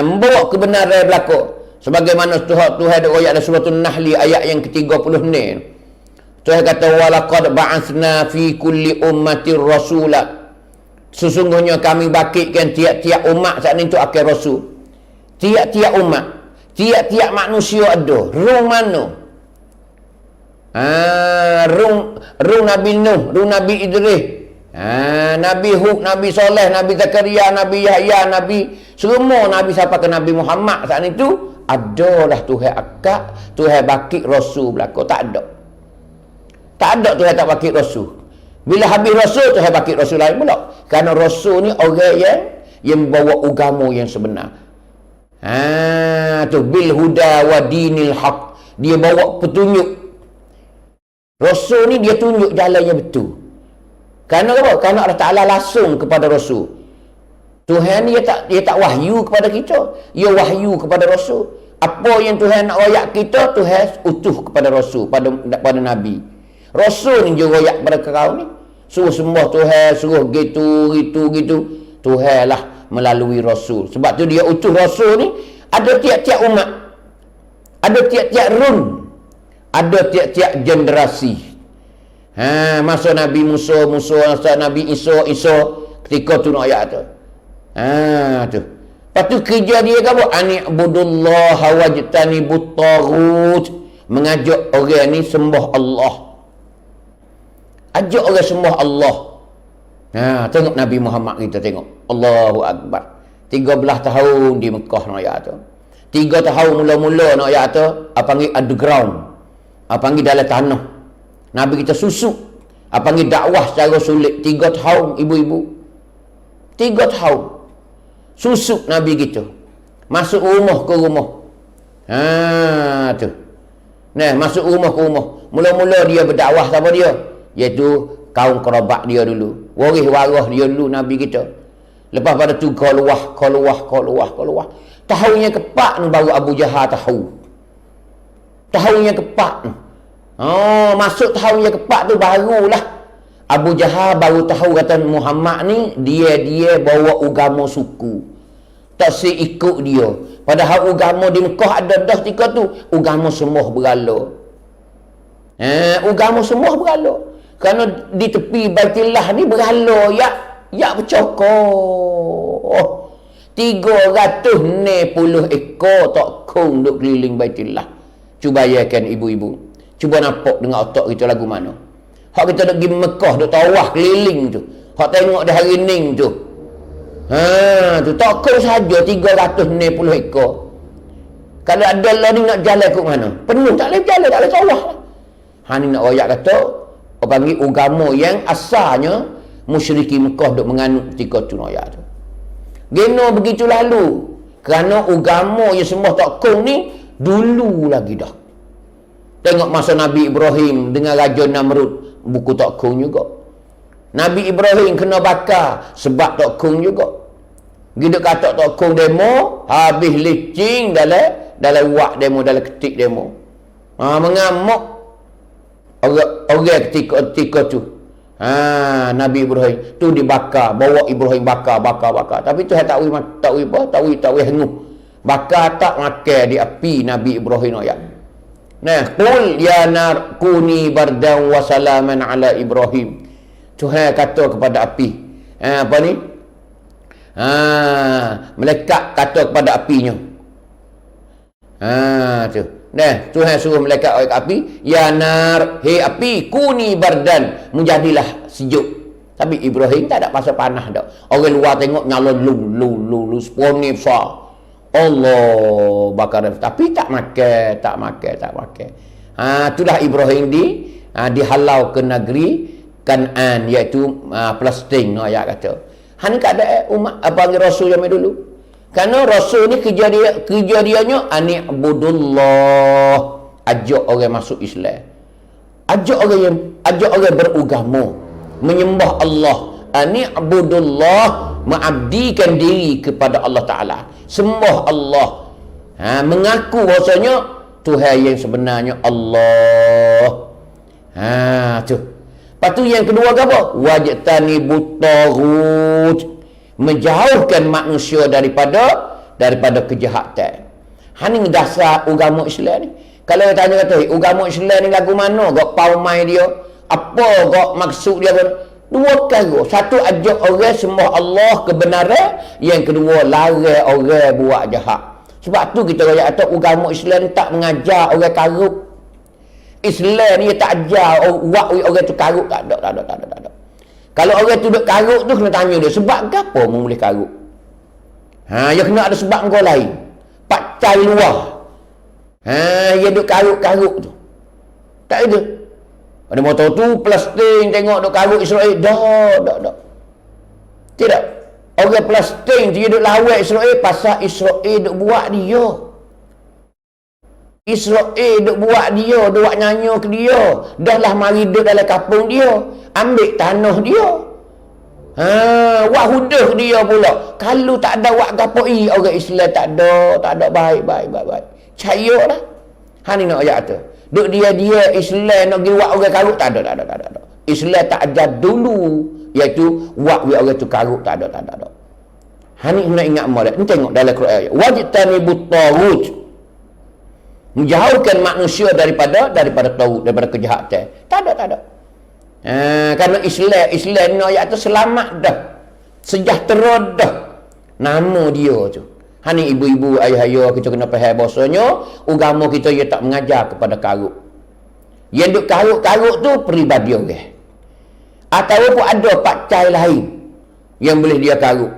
Membawa kebenaran berlaku. Sebagaimana Tuhan ada ayat dalam surah An-Nahl ayat yang ke-30 ni. Tuhan kata walaqad ba'atsna fi kulli ummatir rasula. Sesungguhnya kami bangkitkan tiap-tiap umat saat ini untuk akhir rasul. Tiap-tiap umat, tiap-tiap manusia ada. Rung mana? Rung Nabi Nuh, rung Nabi Idris, Nabi Hud, Nabi Soleh, Nabi Zakaria, Nabi Yahya, Nabi semua Nabi sampai ke Nabi Muhammad saat itu adalah Tuhan akak, Tuhan bakit Rasul berlaku. Tak ada Tuhan tak bakit Rasul. Bila habis Rasul, Tuhan bakit Rasul lain pula. Kerana Rasul ni orang yang membawa agama yang sebenar. Tu bil huda wa dinil haq. Dia bawa petunjuk. Rasul ni dia tunjuk jalan yang betul. Kerana apa? Kerana Allah Ta'ala langsung kepada Rasul. Tuhan ni dia tak wahyu kepada kita. Dia wahyu kepada Rasul. Apa yang Tuhan nak royak kita, Tuhan utuh kepada Rasul, pada Nabi. Rasul ni je royak kepada kau ni. Suruh sembah Tuhan, suruh gitu. Tuhan lah melalui Rasul. Sebab tu dia utus Rasul ni, ada tiap-tiap umat. Ada tiap-tiap run. Ada tiap-tiap generasi. Masa Nabi Musa, masa Nabi Isa, ketika tu nak ayat tu. Tu. Lepas tu kerja dia ke apa? Ani'budullah wajtanibut taghut. Mengajak orang ni sembah Allah. Ajak orang sembah Allah. Tengok Nabi Muhammad kita tengok. Allahu Akbar. 13 tahun di Mekah nak ayat tu. 3 tahun mula-mula nak ayat tu, panggil underground. Panggil dalam tanah. Nabi kita susuk. Panggil dakwah secara sulit. 3 tahun ibu-ibu. 3 tahun. Susuk Nabi kita. Masuk rumah ke rumah. Tu. Nah, masuk rumah ke rumah. Mula-mula dia berdakwah sama dia. Iaitu kaum kerabat dia dulu. Waris warah dia dulu Nabi kita. Lepas pada tu keluar. Tahunnya kepak ni baru Abu Jahal tahu. Tahunnya kepak ni. Masuk tahunnya kepak tu barulah Abu Jahal baru tahu kata Muhammad ni dia bawa agama suku. Tak ikut dia. Padahal agama di Mekah ada dah ketika tu. Agama semua berhala. Agama semua berhala. Kerana di tepi Baitullah ni berhala ya bercokok. 360 ekor tak kong duk keliling Baitullah. Cuba bayangkan ibu-ibu. Cuba nampak dengan otak kita lagu mana. Hak kita duk pergi Mekah duk tawaf keliling tu. Hak tengok dah hari ni tu. Tu tak kong saja 360 ekor. Kalau ada lah ni nak jalan ke mana? Penuh tak boleh jalan, tak boleh tawaf. Ni nak royak kata panggil agama yang asalnya musyriki Mekah duk menganut ketika tu royak tu. Geno begitu lalu. Kerana agama yang sembah tak kong ni dulu lagi dah. Tengok masa Nabi Ibrahim dengan Raja Namrud, buku tak kong juga. Nabi Ibrahim kena bakar sebab tak kong juga. Gila kata tak kong demo, habis licing dalam wak demo, dalam ketik demo. Mengamuk orang ketika tu. Nabi Ibrahim tu dibakar, bawa Ibrahim bakar. Tapi tu tak henguh. Bakar tak makan di api Nabi Ibrahim ayat. Nah, qul ya nar kuni bardan wa salaman ala Ibrahim. Tuhan kata kepada api. Apa ni? Malaikat kata kepada apinya. Tu. Nah, Tuhan suruh malaikat oleh api, ya nar, hei api, kuni bardan, menjadilah sejuk. Tapi Ibrahim tak ada pasal panah dak. Orang luar tengok nyala lu sponi besar. Allah bakar, tapi tak makan. Itulah Ibrahim dihalau ke negeri Kan'an, iaitu Palestin ayat kata. Ni keadaan umat panggil Rasul zaman dulu. Kerana Rasul ni kerja dianya ani'budullah, ajak orang masuk Islam. Ajak orang beragama, menyembah Allah. Ani'budullah, mengabdikan diri kepada Allah Taala. Sembah Allah. Mengaku bahasanya Tuhan yang sebenarnya Allah. Tu. Lepas tu yang kedua apa? Wajtanibut taghut, menjauhkan manusia daripada kejahatan. Ni dasar agama Islam ni. Kalau dia tanya kata, agama Islam ni lagu mana? Gak paumai dia? Apa gak maksud dia? Dua perkara. Satu, ajak orang sembah Allah kebenaran. Yang kedua, larang orang buat jahat. Sebab tu kita kata agama Islam ni tak mengajar orang karut. Islam ni tak ajar orang tu karut. Tak ada. Kalau orang tu duk karut tu kena tanya dia, sebab apa mu boleh karut? Ya kena ada sebab kau lain. Pakai luar. Ya duk karut tu. Tak ada. Ada motor tu Palestin tengok duk karut Israel. Dak. Tidak. Orang Palestin dia duk lawak Israel pasal Israel duk buat dia. Israel duk buat dia, duk buat nyanyi ke dia. Dah lah mari duduk dalam kampung dia. Ambil tanah dia. Wak hudah dia pula. Kalau tak ada wak kapoi, orang Islam tak ada baik. Caya lah. Ni nak ayat tu. Duk dia Islam nak pergi wak orang karut, tak ada. Islam tak ajar dulu, iaitu buat orang tu karut, tak ada. Hani nak ingat mo dah. Ni tengok dalam Quran. Wajtanibut taghut. Menjauhkan manusia daripada taghut, daripada kejahatan. Tak ada. Kerana Islam ni ayat tu selamat dah. Sejahtera dah. Nama dia tu. Hani ibu-ibu, ayah-ayah kita kena faham bahasanya agama kita ia tak mengajar kepada karut. Yang duk karut-karut tu peribadi orang. Ataupun ada pakcai lain yang boleh dia karut.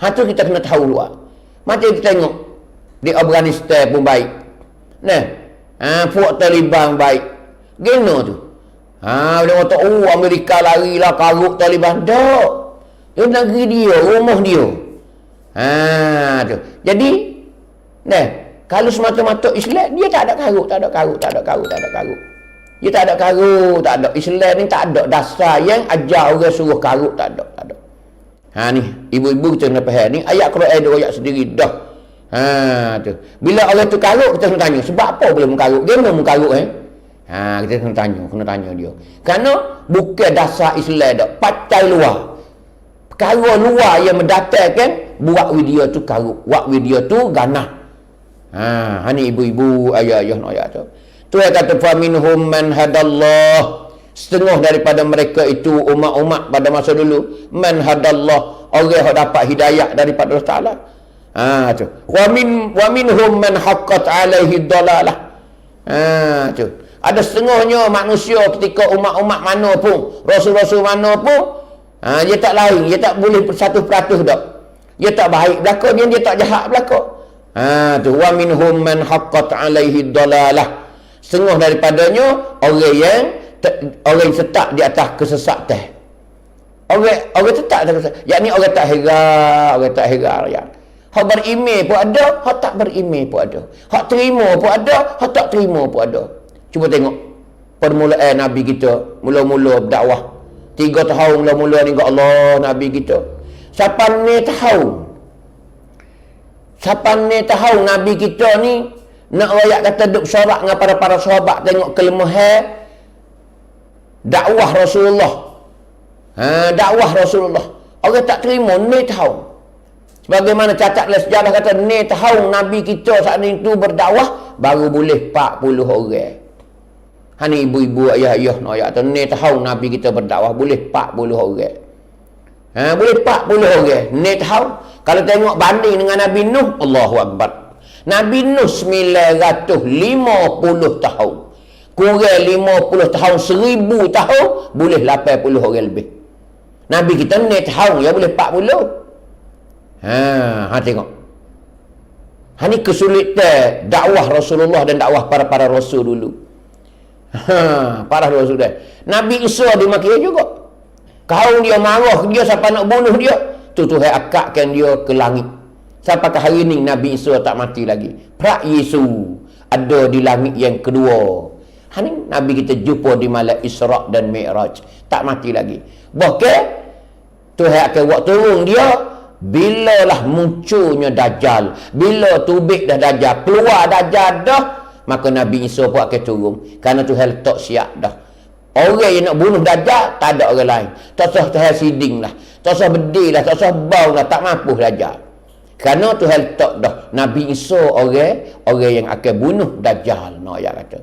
Tu kita kena tahu luar. Macam kita tengok di Afghanistan pun baik. Puak Taliban baik. Gena tu. Dia kata, Amerika larilah karut Taliban. Tak. Itu negeri dia, rumah dia. Tu. Jadi, kalau semata-mata Islam, dia tak ada karut. Dia tak ada karut, tak ada. Islam ni tak ada dasar yang ajar orang suruh karut, tak ada. Ni, ibu-ibu kita kena faham ni. Ayat Quran ada ayat sendiri dah. Tu. Bila orang tu karut, kita kena tanya, sebab apa boleh mengkarut? Dia mau mengkarut kita kena tanya dia. Kerana bukan dasar Islam dah, pakai luar. Perkara luar yang mendatangkan buat video tu karut, buat video tu ganah. Ni ibu-ibu, ayah-ayah nak ayat tu. Tuhan kata faminhum man hadallah. Setengah daripada mereka itu umat-umat pada masa dulu, man hadallah, orang yang dapat hidayah daripada Allah Taala. Tu. Wa minhum man haqqat alaihi dalalah. Tu. Ada setengahnya manusia ketika umat-umat mana pun, rasul-rasul mana pun, dia tak lain, dia tak boleh 100% dak. Dia tak baik belaka, dia tak jahat belaka. Tu wa minhum man haqqat alaihi dalalah. Setengah daripadanya orang yang tetap di atas kesesatan. Orang tetap di atas kesesatan. Yakni orang tak heran ya. Hak beriman pun ada, hak tak beriman pun ada. Hak terima pun ada, hak tak terima pun ada. Cuba tengok permulaan Nabi kita mula-mula berdakwah. 3 tahun mula-mula ni kat Allah Nabi kita. Siapa ni tahu Nabi kita ni nak rakyat kata duk sorak dengan para sahabat tengok kelemahan dakwah Rasulullah. Dakwah Rasulullah. Orang tak terima ni tahu. Sebagaimana catat dalam sejarah kata ni tahu Nabi kita saat itu berdakwah baru boleh 40 orang. Ni ibu-ibu, ayah-ayah nak ayat tu ni tahu Nabi kita berdakwah boleh 40 orang. Boleh 40 orang. Ni tahu. Kalau tengok banding dengan Nabi Nuh, Allahu Akbar. Nabi Nuh 950 tahun. Kurang 50 tahun, 1000 tahun, boleh 80 orang lebih. Nabi kita ni tahun, ya boleh 40. Tengok. Ni kesulitan dakwah Rasulullah dan dakwah para rasul dulu. Para rasul dah. Nabi Isa dimaki juga. Kaum dia marah, dia siapa nak bunuh dia, tu Tuhan akakkan dia ke langit. Sampai ke hari ni Nabi Isa tak mati lagi. Pra Yesus ada di langit yang kedua. Ni Nabi kita jumpa di malam Isra' dan Mi'raj. Tak mati lagi. Bahkan Tuhan akan buat turun dia bilalah munculnya Dajjal. Bila tubik dah Dajjal, keluar Dajjal dah, maka Nabi Isa pun akan turun. Kerana Tuhan letak siap dah. Orang yang nak bunuh Dajjal, tak ada orang lain. Tak usah Tuhan siding lah. Tak usah bedil lah. Tak usah bau lah. Tak mampu Dajjal. Kerana Tuhan letak dah. Nabi Isa orang yang akan bunuh Dajjal. Nak ayat kata.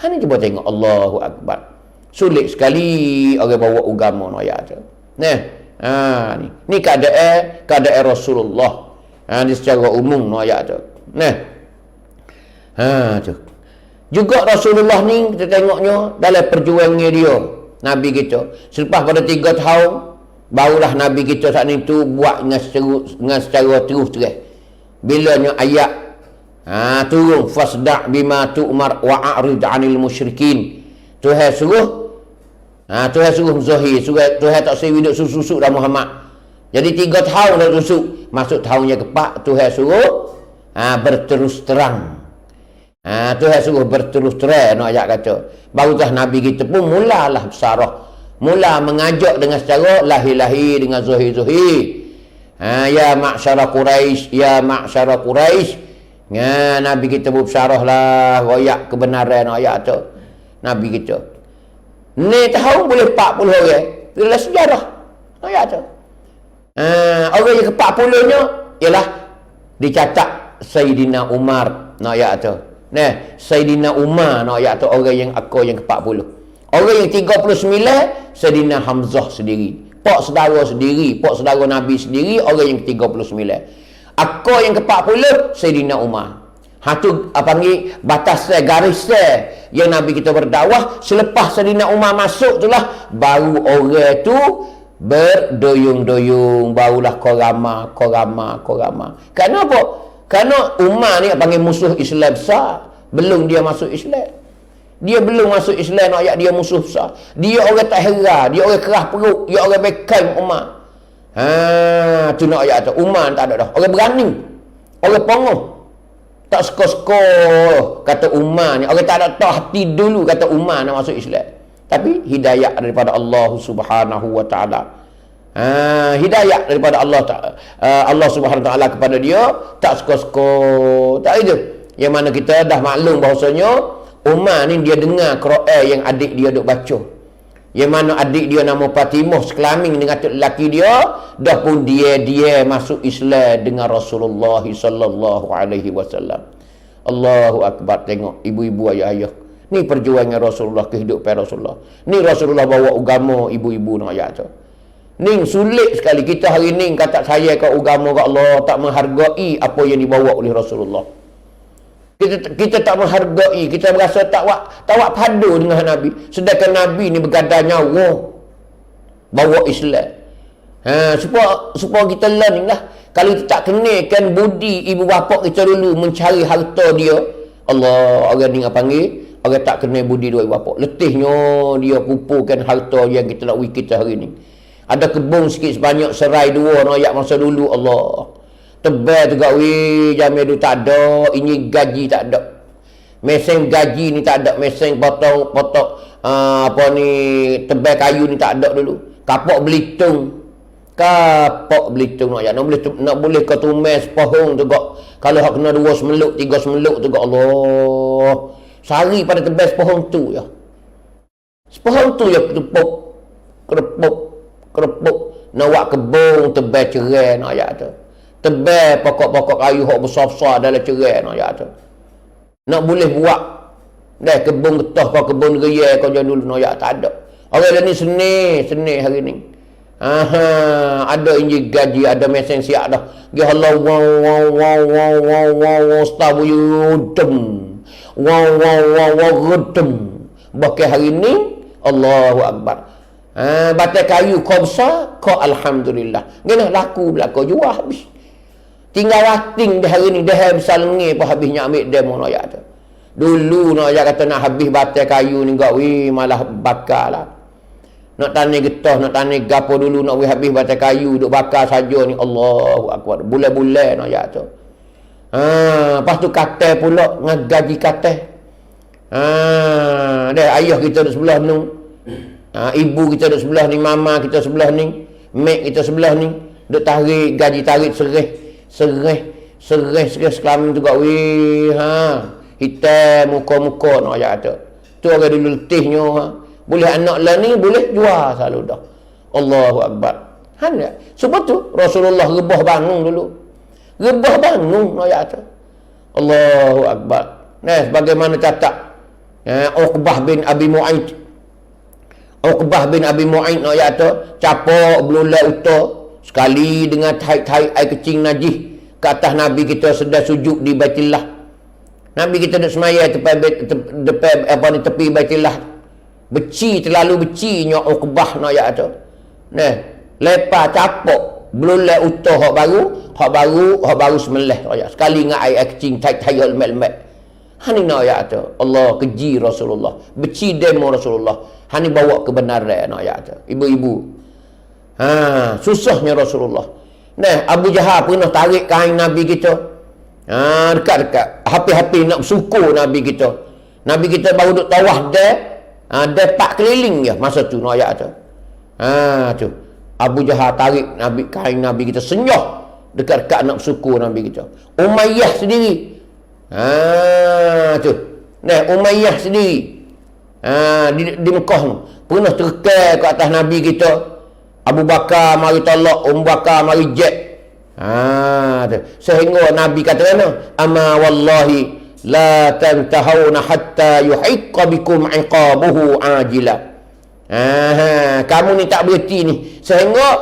Ni cuba tengok. Allahu Akbar. Sulit sekali orang bawa agama. Nak ayat kata. Ni keadaan Rasulullah. Ni secara umum. Nak ayat kata. Tu. Juga Rasulullah ni kita tengoknya dalam perjuangan dia Nabi kita selepas pada 3 tahun barulah Nabi kita saat itu buat dengan secara terus-terang bilanya ayat turun fasda' bima tu'mar wa a'rid 'anil musyrikin. Tuhan suruh zahir, Tuhan tak suruh hidup susuk dah Muhammad. Jadi 3 tahun dah susuk, masuk tahun yang keempat Tuhan suruh berterus terang. Tuhan suruh berterus terang nak ayat kata. Barulah Nabi kita pun mulalah bersarah. Mula mengajak dengan secara lahir-lahir dengan zahir-zahir. Ya ma'syara Quraisy, ya ma'syara Quraisy. Nabi kita bersarah lah royak kebenaran nak ayat tu. Nabi kita. Ni tahun boleh 40 orang. Dalam sejarah. Ayat tu. Orang yang ke-40 nya ialah dicatat Sayyidina Umar. Ayat tu. Nah, Sayyidina Umar ayat tu orang yang yang ke-40. Orang yang 39 Sayyidina Hamzah sendiri. Pak saudara sendiri, pak saudara Nabi sendiri, orang yang ke-39. Akak yang ke-40 Sayyidina Umar. Tu panggil batas garis yang Nabi kita berdakwah. Selepas Sayyidina Umar masuk itulah baru orang tu berduyung-duyung, barulah korama. Kenapa? Kerana Umar ni panggil musuh Islam besar. Belum dia masuk Islam. Dia belum masuk Islam, ayat dia musuh besar. Dia orang tak hera, dia orang keras perut, dia orang bekan Umar. Tu nak ayat tu. Umar tak ada dah. Orang berani. Orang pongoh. Tak suka-suka kata Umar ni. Orang tak ada tahu hati dulu kata Umar nak masuk Islam. Tapi hidayah daripada Allah Subhanahu wa taala. Hidayah daripada Allah Subhanahu wa taala kepada dia, tak suka-suka. Tak itu. Yang mana kita dah maklum bahawasanya Umar ni dia dengar Quran yang adik dia duk baca. Yang mana adik dia nama Fatimah sekelamin dengan lelaki dia, dah pun dia masuk Islam dengan Rasulullah sallallahu alaihi wasallam. Allahu akbar, tengok ibu-ibu ayah-ayah. Ni perjuangan Rasulullah, kehidupan Rasulullah. Ni Rasulullah bawa agama ibu-ibu nak ayat tu. Ni sulit sekali kita hari ni kata saya ke agama ke Allah, tak menghargai apa yang dibawa oleh Rasulullah. Kita tak menghargai, kita berasa tak wak padu dengan Nabi. Sedangkan Nabi ni bergadar nyawa bawa Islam. Supaya kita learning lah. Kalau kita tak kenakan budi ibu bapa kita dulu mencari harta dia, Allah, orang ni panggil orang tak kenal budi dua ibu bapa. Letihnya dia pupurkan harta yang kita nak kita hari ni. Ada kebun sikit sebanyak serai dua ayat masa dulu, Allah. Tebal juga, jamil tu tak ada, ini gaji tak ada. Mesin gaji ni tak ada, mesin potong tebal kayu ni tak ada dulu. Kapok Belitung nak boleh ke tumes pohon tu kok. Kalau hak kena 2 semeluk 3 semeluk tu kok, Allah. Sari pada tebal pohon tu ya. Pohon tu ya kerepuk nak buat kebun tebal cerai nak ayat tu. Tebal pokok-pokok kayu hok besar-besar dalam cerai nak ayat tu. Nak boleh buat dah kebun getah kau kebun raya kau jangan dulu nak ayat tak ada. Orang ni seni hari ni. Ada inji gaji, ada mesin siap dah. Dia Allah wow stabu yudem. Wow gudem. Bahkan hari ni Allahu akbar. Batai kayu kau besar, kau alhamdulillah. Gana laku belaka jual habis. Tinggal rating di hari ni dah besar lengi pun habisnya ambil demo nak ayat tu. Dulu nak ayat kata nak habis batai kayu ni gak malah bakar lah. Nak tani getah, nak tani gapo dulu nak habis batai kayu duk bakar saja ni, Allahu akbar. Bulan-bulan nak ayat tu. Lepas tu katai pula ngaji katai. Dah ayah kita duduk sebelah ni. Ibu kita duduk sebelah ni, mama kita sebelah ni, mak kita sebelah ni, duk tarik gaji tarik sereh sekelamin tu kat hitam muka-muka nak ayat tu. Tu orang dulu letihnya. Boleh anak lah ni boleh jual selalu dah. Allahu akbar. Sebab tu Rasulullah rebah bangun dulu. Rebah bangun nak ayat tu. Allahu akbar. Nah, bagaimana catat Uqbah bin Abi Mu'aid nak ayat tu capok belulai utah sekali dengan taik-taik air kecing najis ke atas Nabi kita sedang sujud di Baitullah. Nabi kita duduk semaya tepi Baitullah. Terlalu becinya Uqbah nak ayat tu. Nah, lepas capok belulai utah hak baru semelah ayat. Sekali dengan air kecing taik-taik lemak-lemak. Hani nak ayat tu. Allah keji Rasulullah. Beci demo Rasulullah. Hani bawa kebenaran nak ayat tu. Ibu-ibu. Susahnya Rasulullah. Nah, Abu Jahal pernah tarik kain Nabi kita. Dekat-dekat. Hampir-hampir nak bersyukur Nabi kita. Nabi kita baru duduk tawah dia. Dia 4 keliling je masa tu nak ayat tu. Tu. Abu Jahal tarik kain Nabi kita senyah. Dekat-dekat nak bersyukur Nabi kita. Umayyah sendiri. Tu. Nah, Umayyah sendiri. Di Mekah tu. pernah terkel ke atas Nabi kita. Abu Bakar mari tolak, Bakar mari jet. Sehingga Nabi kata mana? Ama wallahi la tantahuna hatta yuhiqqa bikum iqabuhu ajila. Kamu ni tak berhenti ni sehingga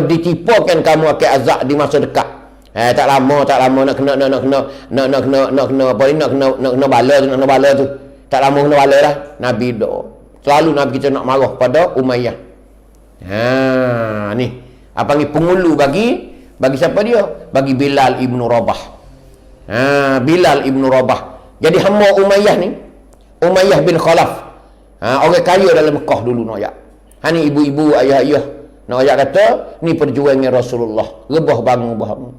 ditipukan kamu akan azab di masa dekat. Tak lama nak kena bala tu. Tak lama kena bala dah. Nabi doa. Selalu Nabi kita nak marah pada Umayyah. Ni apa panggil pengulu bagi siapa dia? Bagi Bilal ibnu Rabah. Bilal ibnu Rabah. Jadi hamba Umayyah ni, Umayyah bin Khalaf. Orang kaya dalam Mekah dulu noyak. Ni ibu-ibu, ayah-ayah noyak kata, ni perjuangan Rasulullah. Rebah bangun.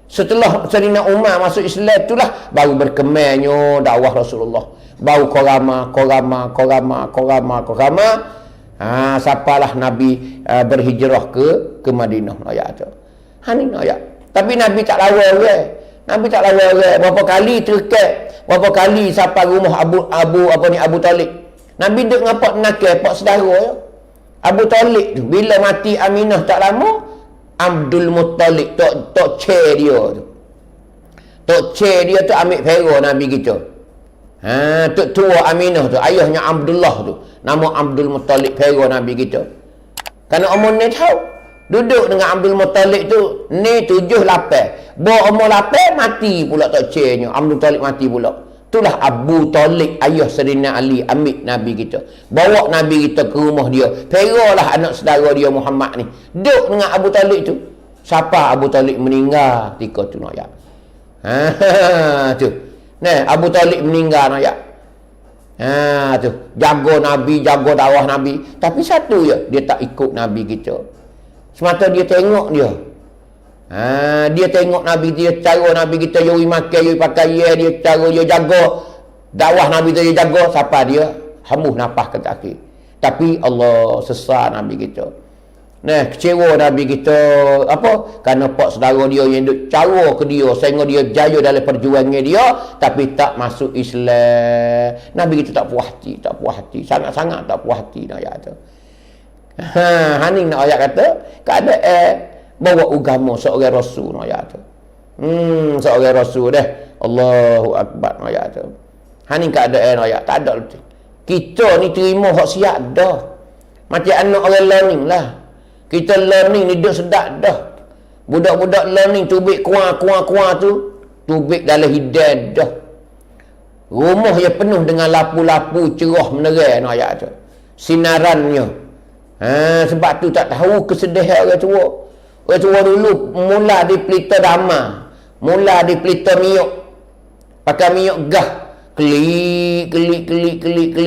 Setelah Sayyidina Umar masuk Islam itulah baru berkembangnya dakwah Rasulullah. Baru korama. Sapalah Nabi berhijrah ke Madinah noyak tu. Ni noyak. Tapi Nabi tak lawan orang. Berapa kali terkait, berapa kali sampai rumah Abu Talib. Nabi duk ngapak nakal pak saudara ya. Abu Talib tu bila mati Aminah tak lama, Abdul Muttalib tok ce dia tu. Tok ce dia tu ambil Pharaoh Nabi kita. Tok tua Aminah tu, ayahnya Abdullah tu. Nama Abdul Muttalib Pharaoh Nabi kita. Kerana umur ni tahu. Duduk dengan Abdul Muttalib tu ni 7-8. Bawa umur 8 mati pula tok ce-nya. Abdul Muttalib mati pula. Itulah Abu Talib, ayah Sayyidina Ali, ambil Nabi kita. Bawa Nabi kita ke rumah dia. Pharaoh lah anak saudara dia Muhammad ni. Duduk dengan Abu Talib tu. Siapa Abu Talib meninggal ketika tu noyak. Tu. Nah, Abu Talib meninggal noyak. Tu. Jaga Nabi, jaga dakwah Nabi. Tapi satu je, dia tak ikut Nabi kita. Semata dia tengok dia. Dia tengok Nabi, dia cara Nabi kita yoi makan, yoi pakai, dia cara dia jaga dakwah Nabi kita, dia jaga siapa dia hembuh nafas ke kaki. Tapi Allah sesat Nabi kita. Nah, kecewa Nabi kita apa? Kerana pak saudara dia yang duk cara ke dia sehingga dia jaya dalam perjuangan dia tapi tak masuk Islam. Nabi kita tak puas hati, sangat-sangat tak puas hati nak ayat tu. Haning nak ayat kata keadaan bawa agama seorang rasul ayat tu. Seorang rasul dah. Allahu akbar ayat tu. Haning keadaan ayat tak ada betul. Kita ni terima hak siap dah. Macam anak orang learning lah. Kita learning ni duduk sedap dah. Budak-budak learning tubik kuah tu tubik dalam hidang dah. Rumah yang penuh dengan lapu-lapu cerah menerai ayat tu. Sinarannya. Sebab tu tak tahu kesedihan orang tua. Orang tua dulu mula di pelita dama, mula di pelita miuk, pakai miuk gah, kelik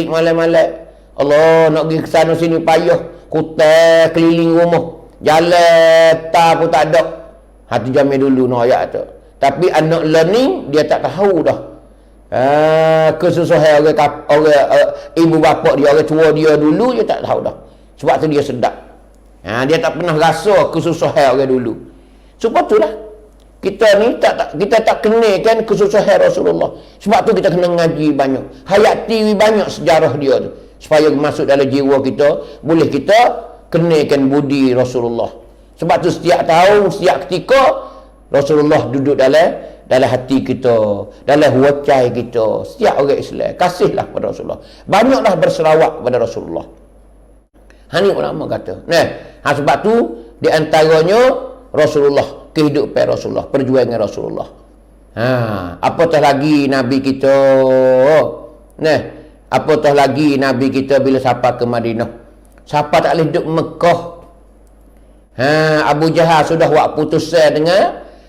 malam-malam. Allah nak pergi ke sana sini payah, kutai keliling rumah, jalan tak pun tak ada. Hati jamin dulu nak ayat tu. Tapi anak learning dia tak tahu dah. Kesusahan orang ibu bapa dia, orang tua dia dulu dia tak tahu dah. Sebab tu dia sedap. Dia tak pernah rasa kesusahan orang dulu. Sebab itulah kita ni kita tak kenakan kesusahan Rasulullah. Sebab tu kita kena ngaji banyak, hayati banyak sejarah dia tu supaya masuk dalam jiwa kita, boleh kita kenakan budi Rasulullah. Sebab tu setiap tahun, setiap ketika Rasulullah duduk dalam hati kita, dalam wajah kita. Setiap orang Islam kasihlah pada Rasulullah, banyaklah berselawat pada Rasulullah. Ni ulama kata. Sebab tu di antaranya Rasulullah, kehidupan Rasulullah, perjuangan Rasulullah. Apatah lagi Nabi kita. Apatah lagi Nabi kita bila sampai ke Madinah. Siapa tak boleh duduk Mekah. Abu Jahal sudah buat putusan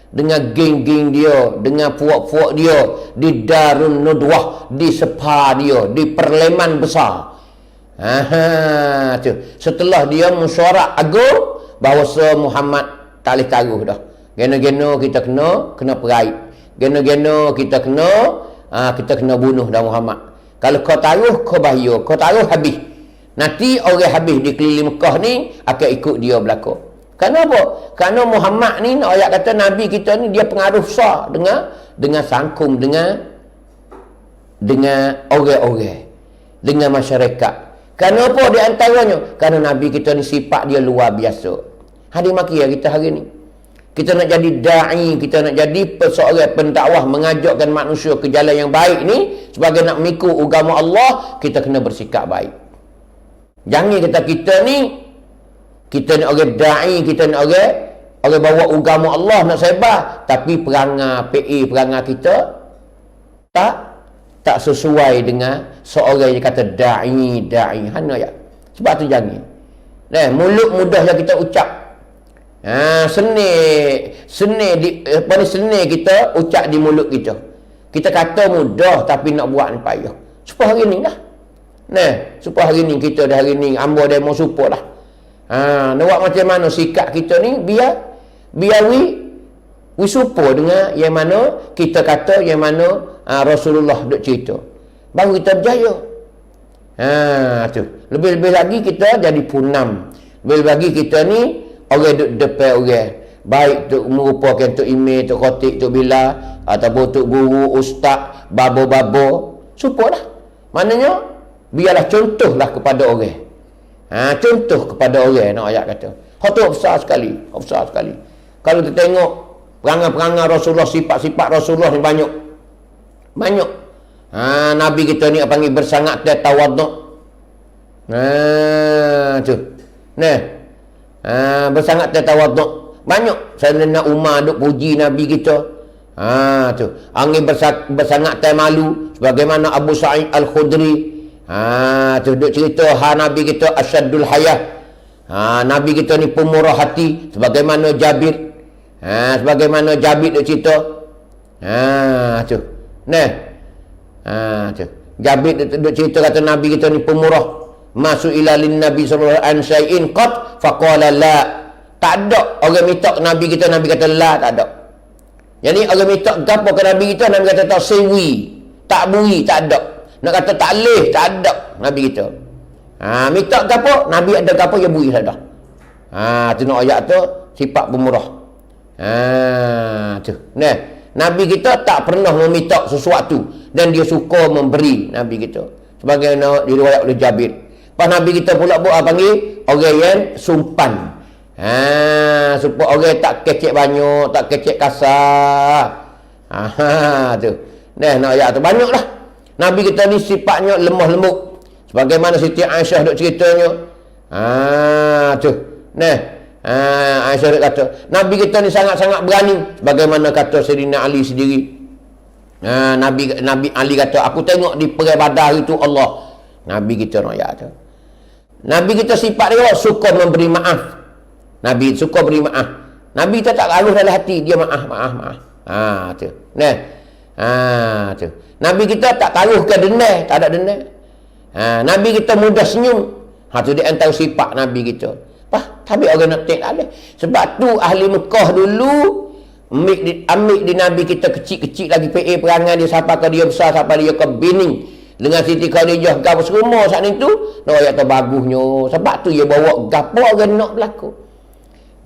dengan geng-geng dia, dengan puak-puak dia di Darun Nudwah, di sepa dia, di Parlimen besar. Tu. Setelah dia mesyuarat agung bahawa Muhammad tak boleh taruh dah. Gena-gena kita kena perai. Gena-gena kita kena bunuh dah Muhammad. Kalau kau taruh kau bahaya, kau taruh habis. Nanti orang habis di keliling Mekah ni akan ikut dia belaka. Kenapa? Kerana Muhammad ni nak ayat kata Nabi kita ni dia pengaruh besar dengan sangkum, dengan orang-orang, dengan masyarakat. Kenapa di antaranya? Kerana Nabi kita ni sifat dia luar biasa. Hadir maki ya kita hari ni. Kita nak jadi da'i, kita nak jadi seorang pendakwah mengajakkan manusia ke jalan yang baik ni, sebagai nak mengikut agama Allah, kita kena bersikap baik. Jangan kita ni orang da'i, kita ni orang bawa agama Allah nak sebar, tapi perangai kita tak sesuai dengan seorang yang kata da'i. Hana ya. Sebab tu jangan. Mulut mudah yang kita ucap. Seni kita ucap di mulut kita. Kita kata mudah tapi nak buat ni payah. Supaya hari ni lah. Supaya hari ni kita dah hari ni ambo demo supaya lah. Nak buat macam mana sikap kita ni biar we supo dengan yang mana kita kata, yang mana Rasulullah duk cerita. Baru kita berjaya. Tu. Lebih-lebih lagi kita jadi punam. Lebih lagi kita ni orang duk depan orang. Baik tu merupakan tu imam, tu khatib, tu bila, ataupun tu guru, ustaz, babo-babo. Supolah. Maknanya biarlah contohlah kepada orang. Contoh kepada orang nak ayat kata. Khatib besar sekali. Kalau kita tengok perangai-perangai Rasulullah, sifat-sifat Rasulullah ni banyak. Nabi kita ni panggil bersangat tawaduk. Tu. Bersangat tawaduk. Banyak Sayyidina Umar duk puji Nabi kita. Tu. Angin bersangat malu sebagaimana Abu Sa'id Al-Khudri. Tu duk cerita Nabi kita asyaddul hayah. Nabi kita ni pemurah hati sebagaimana Jabir. Sebagaimana Jabir duk cerita. Tu. Tu. Jabir duk cerita kata Nabi kita ni pemurah. Masuk ila lin Nabi sallallahu alaihi wasallam qat faqala la. Tak ada orang minta Nabi kita, Nabi kata la, tak ada. Jadi orang minta gapo ke Nabi kita, Nabi kata tak sewi, tak bui, tak ada. Nak kata tak leh, tak ada Nabi kita. Minta gapo, Nabi ada gapo ya bui dah. Tu nak ayat tu sifat pemurah. Tu. Nabi kita tak pernah meminta sesuatu dan dia suka memberi Nabi kita. Sebagaimana diriwayat oleh Jabir. Pas Nabi kita pula buat panggil orang yang sumpan. Supaya orang tak kecek banyak, tak kecek kasar. Tu. Nak ayat tu banyaklah. Nabi kita ni sifatnya lemah lembut. Sebagaimana Siti Aisyah duk ceritanya. Tu. Aisyah duk kata, Nabi kita ni sangat-sangat berani. Sebagaimana kata Sayyidina Ali sendiri. Nabi Ali kata, aku tengok di perang Badar itu Allah. Nabi kita nak ayat tu. Nabi kita sifat dia suka memberi maaf. Nabi suka beri maaf. Nabi kita tak lalu dalam hati, dia maaf. Tu. Tu. Nabi kita tak taruh ke dendam, tak ada dendam. Nabi kita mudah senyum. Tu dia antara sifat Nabi kita. Tapi orang nak take ada. Sebab tu ahli Mekah dulu ambil di Nabi kita kecil-kecil lagi PA perangai dia sampai ke dia besar, sampai dia ke bining. Dengan Siti Khadijah gapo semua saat itu, nak ayat tu bagusnya. Sebab tu dia bawa gapo orang nak berlaku.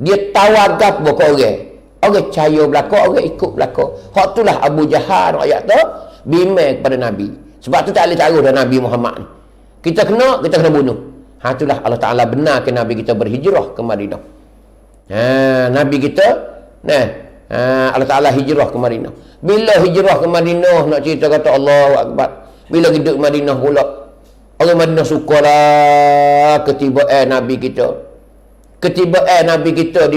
Dia tawar gapo ke orang. Orang percaya berlaku, orang ikut berlaku. Hak itulah Abu Jahal ayat tu bimbang kepada Nabi. Sebab tu tak boleh taruh dah Nabi Muhammad ni. Kita kena bunuh. Itulah Allah Ta'ala benarkan Nabi kita berhijrah ke Madinah. Nabi kita Allah Ta'ala hijrah ke Madinah. Bila hijrah ke Madinah, nak cerita kata Allahu Akbar. Bila hidup Madinah pula, orang Madinah sukalah ketibaan Nabi kita. Ketibaan Nabi kita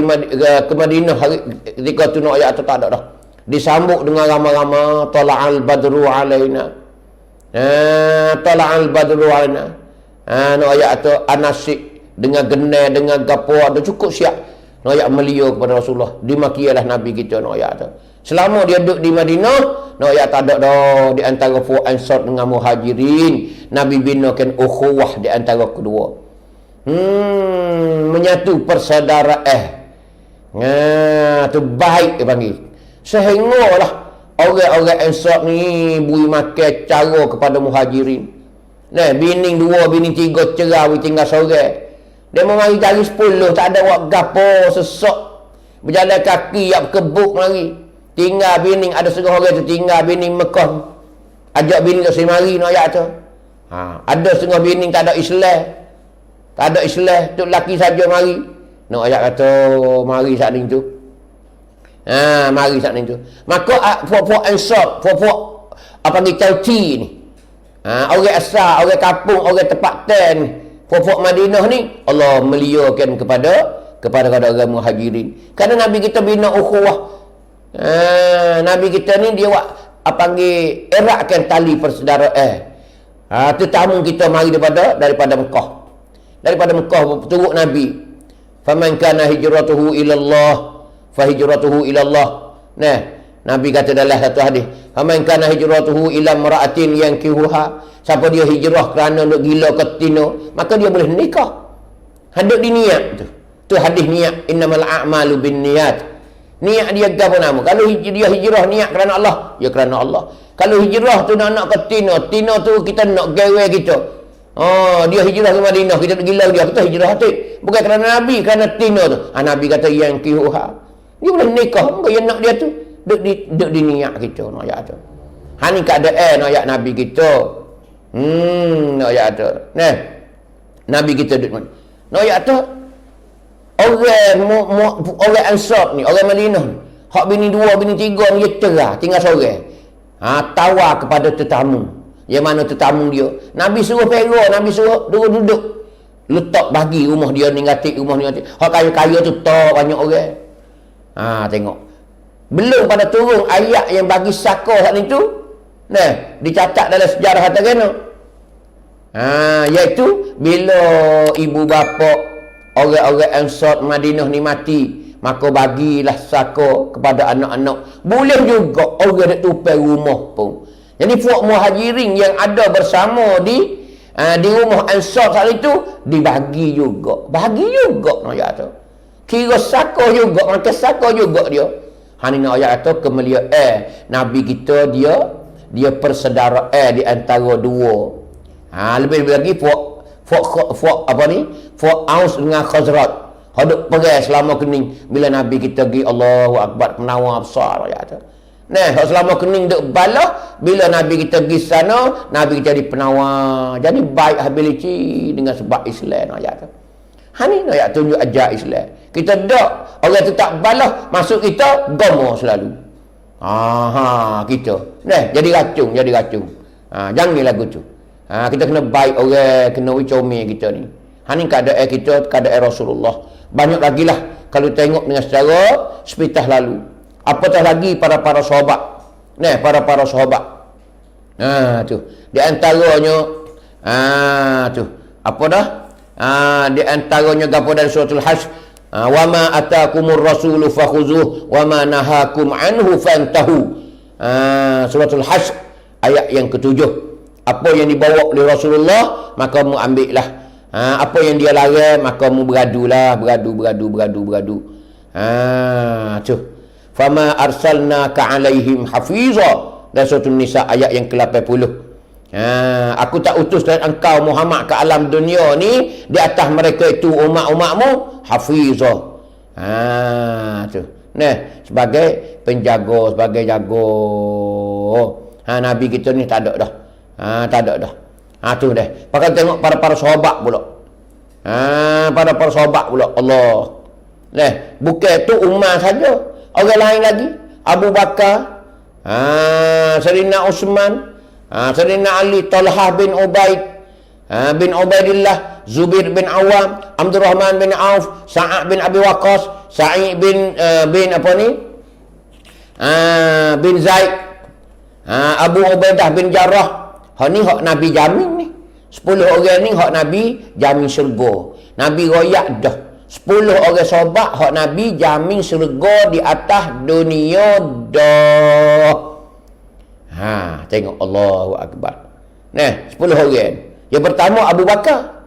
ke Madinah ketika tu nak ayat tu tak ada dah. Disambut dengan ramai-ramai tala'al badru alaina. Tala'al badru alaina. Nak ayat tu anasik dengan genai, dengan gapo ada cukup siap. Nak ayat melia kepada Rasulullah. Dimakialah Nabi kita nak ayat tu. Selama dia duduk di Madinah, nak ayat tak ada dah di antara Ansar dengan Muhajirin. Nabi binakan ukhuwah di antara kedua. Menyatu persaudaraan. Tu baik dia panggil. Sehinggalah orang-orang Ansar ni beri makan cara kepada Muhajirin. Bining 2, bining 3 cerah, tinggal seorang. Dia mari cari 10, tak ada buat gapo, sesok. Berjalan kaki, yak kebuk mari. Tinggal bining, ada setengah orang tu tinggal bining Mekah. Ajak bining tu mari nak ayat tu. Ada setengah bini tak ada Islam. Tak ada Islam, tu lelaki saja mari. Nak ayat kata mari saat ni tu. Mari saat ni tu. Maka puak-puak ansab, puak-puak apa ni Tauti ni. Orang asal, orang kampung, orang tempat ten, puak-puak Madinah ni Allah meliakan kepada orang muhajirin. Kerana Nabi kita bina ukhuwah. Nabi kita ni dia panggil eratkan tali persaudaraan. Tetamu kita mari daripada Mekah. Daripada Mekah turut Nabi. Faman kana hijratuhu ila Allah fa hijratuhu ila Allah. Nah, Nabi kata dalam satu hadis, faman kana hijratuhu ila mar'atin yankihuha. Siapa dia hijrah kerana nak gila ke tino, maka dia boleh nikah. Hadap di niat tu. Tu hadis niat, innamal a'malu binniyat. Niat dia apa nama? Kalau dia hijrah niat kerana Allah, ya kerana Allah. Kalau hijrah tu nak ke tino, tino tu kita nak gawe kita. Dia hijrah ke Madinah, kita gila dia, kita hijrah tu. Bukan kerana Nabi, kerana tino tu. Nabi kata yang kihuha. Dia boleh nikah, bukan yang nak dia tu. Duk di niat kita, nak ayat tu. Ni keadaan nak ayat Nabi kita. Nak ayat tu. Nah, Nabi kita duk mana? Nak ayat tu. Orang Ansar ni, orang Madinah ni. Hak bini 2, bini 3 ni dia cerah, tinggal seorang. Tawar kepada tetamu. Yang mana tetamu dia. Nabi suruh perah, Nabi suruh duduk. Letak bagi rumah dia ni ngatik, rumah ni ngatik. Hak kaya-kaya tu tak banyak orang. Tengok. Belum pada turun ayat yang bagi saka hak ni tu. Nah, dicatat dalam sejarah kata kena. Iaitu bila ibu bapa orang-orang Ansar Madinah ni mati, maka bagilah saka kepada anak-anak. Boleh juga orang nak tupai rumah pun. Jadi puak muhajirin yang ada bersama di rumah Ansar saat itu dibagi juga. Bagi juga nak ayat tu. Kira saka juga, maka saka juga dia. Ni nak ayat tu kemuliaan Nabi kita dia persaudaraan di antara dua. Lebih lagi puak apa ni? Puak Aus dengan Khazraj. Hadap perang selama kening bila Nabi kita pergi Allahu Akbar penawar besar ayat tu. Nah, selama kening duk balah bila Nabi kita pergi sana, Nabi kita jadi penawar. Jadi baik habiliti dengan sebab Islam ayat tu. Ni ayat tunjuk ajar Islam. Kita dak orang tu tak balah masuk kita gomo selalu. Kita. Nah, jadi racun. Jangan lagu tu. Kita kena baik orang, kena comel kita ni. Ni keadaan kita, keadaan Rasulullah. Banyak lagi lah kalau tengok dengan secara sepitah lalu. Apatah lagi para sahabat. Nah, para sahabat. Tu. Di antaranya tu. Apa dah? Di antaranya gapo dari suratul Hasy. Wa ma atakumur rasulu fakhuzuh wa ma nahakum anhu fantahu. Suratul Hasy ayat yang ke-7. Apa yang dibawa oleh Rasulullah maka mu ambillah. Apa yang dia larang maka mu beradulah, beradu. Tu. Fama arsalnaka alaihim hafiza. Dan suratul Nisa ayat yang ke-80. Aku tak utus engkau Muhammad ke alam dunia ni di atas mereka itu umat-umatmu hafiza. Tu. Nah, sebagai penjaga, sebagai jaga. Nabi kita ni tak ada dah. Tak ada dah. Tu dah. Pakai tengok para sahabat pula. Para sahabat pula. Allah. Nah, bukan tu Umar saja. Orang lain lagi. Abu Bakar. Sayyidina Utsman. Sayyidina Ali, Talhah bin Ubaid. Bin Ubaidillah. Zubair bin Awam. Abdurrahman bin Auf. Sa'ad bin Abi Waqqas. Sa'id bin apa ni? Bin Zaid. Abu Ubaidah bin Jarrah. Ni hak Nabi jamin ni. 10 orang ni hak Nabi jamin syurga. Nabi royak dah. 10 orang sahabat hak Nabi jamin syurga di atas dunia dah. Tengok Allahu Akbar. Nah, 10 orang. Yang pertama Abu Bakar.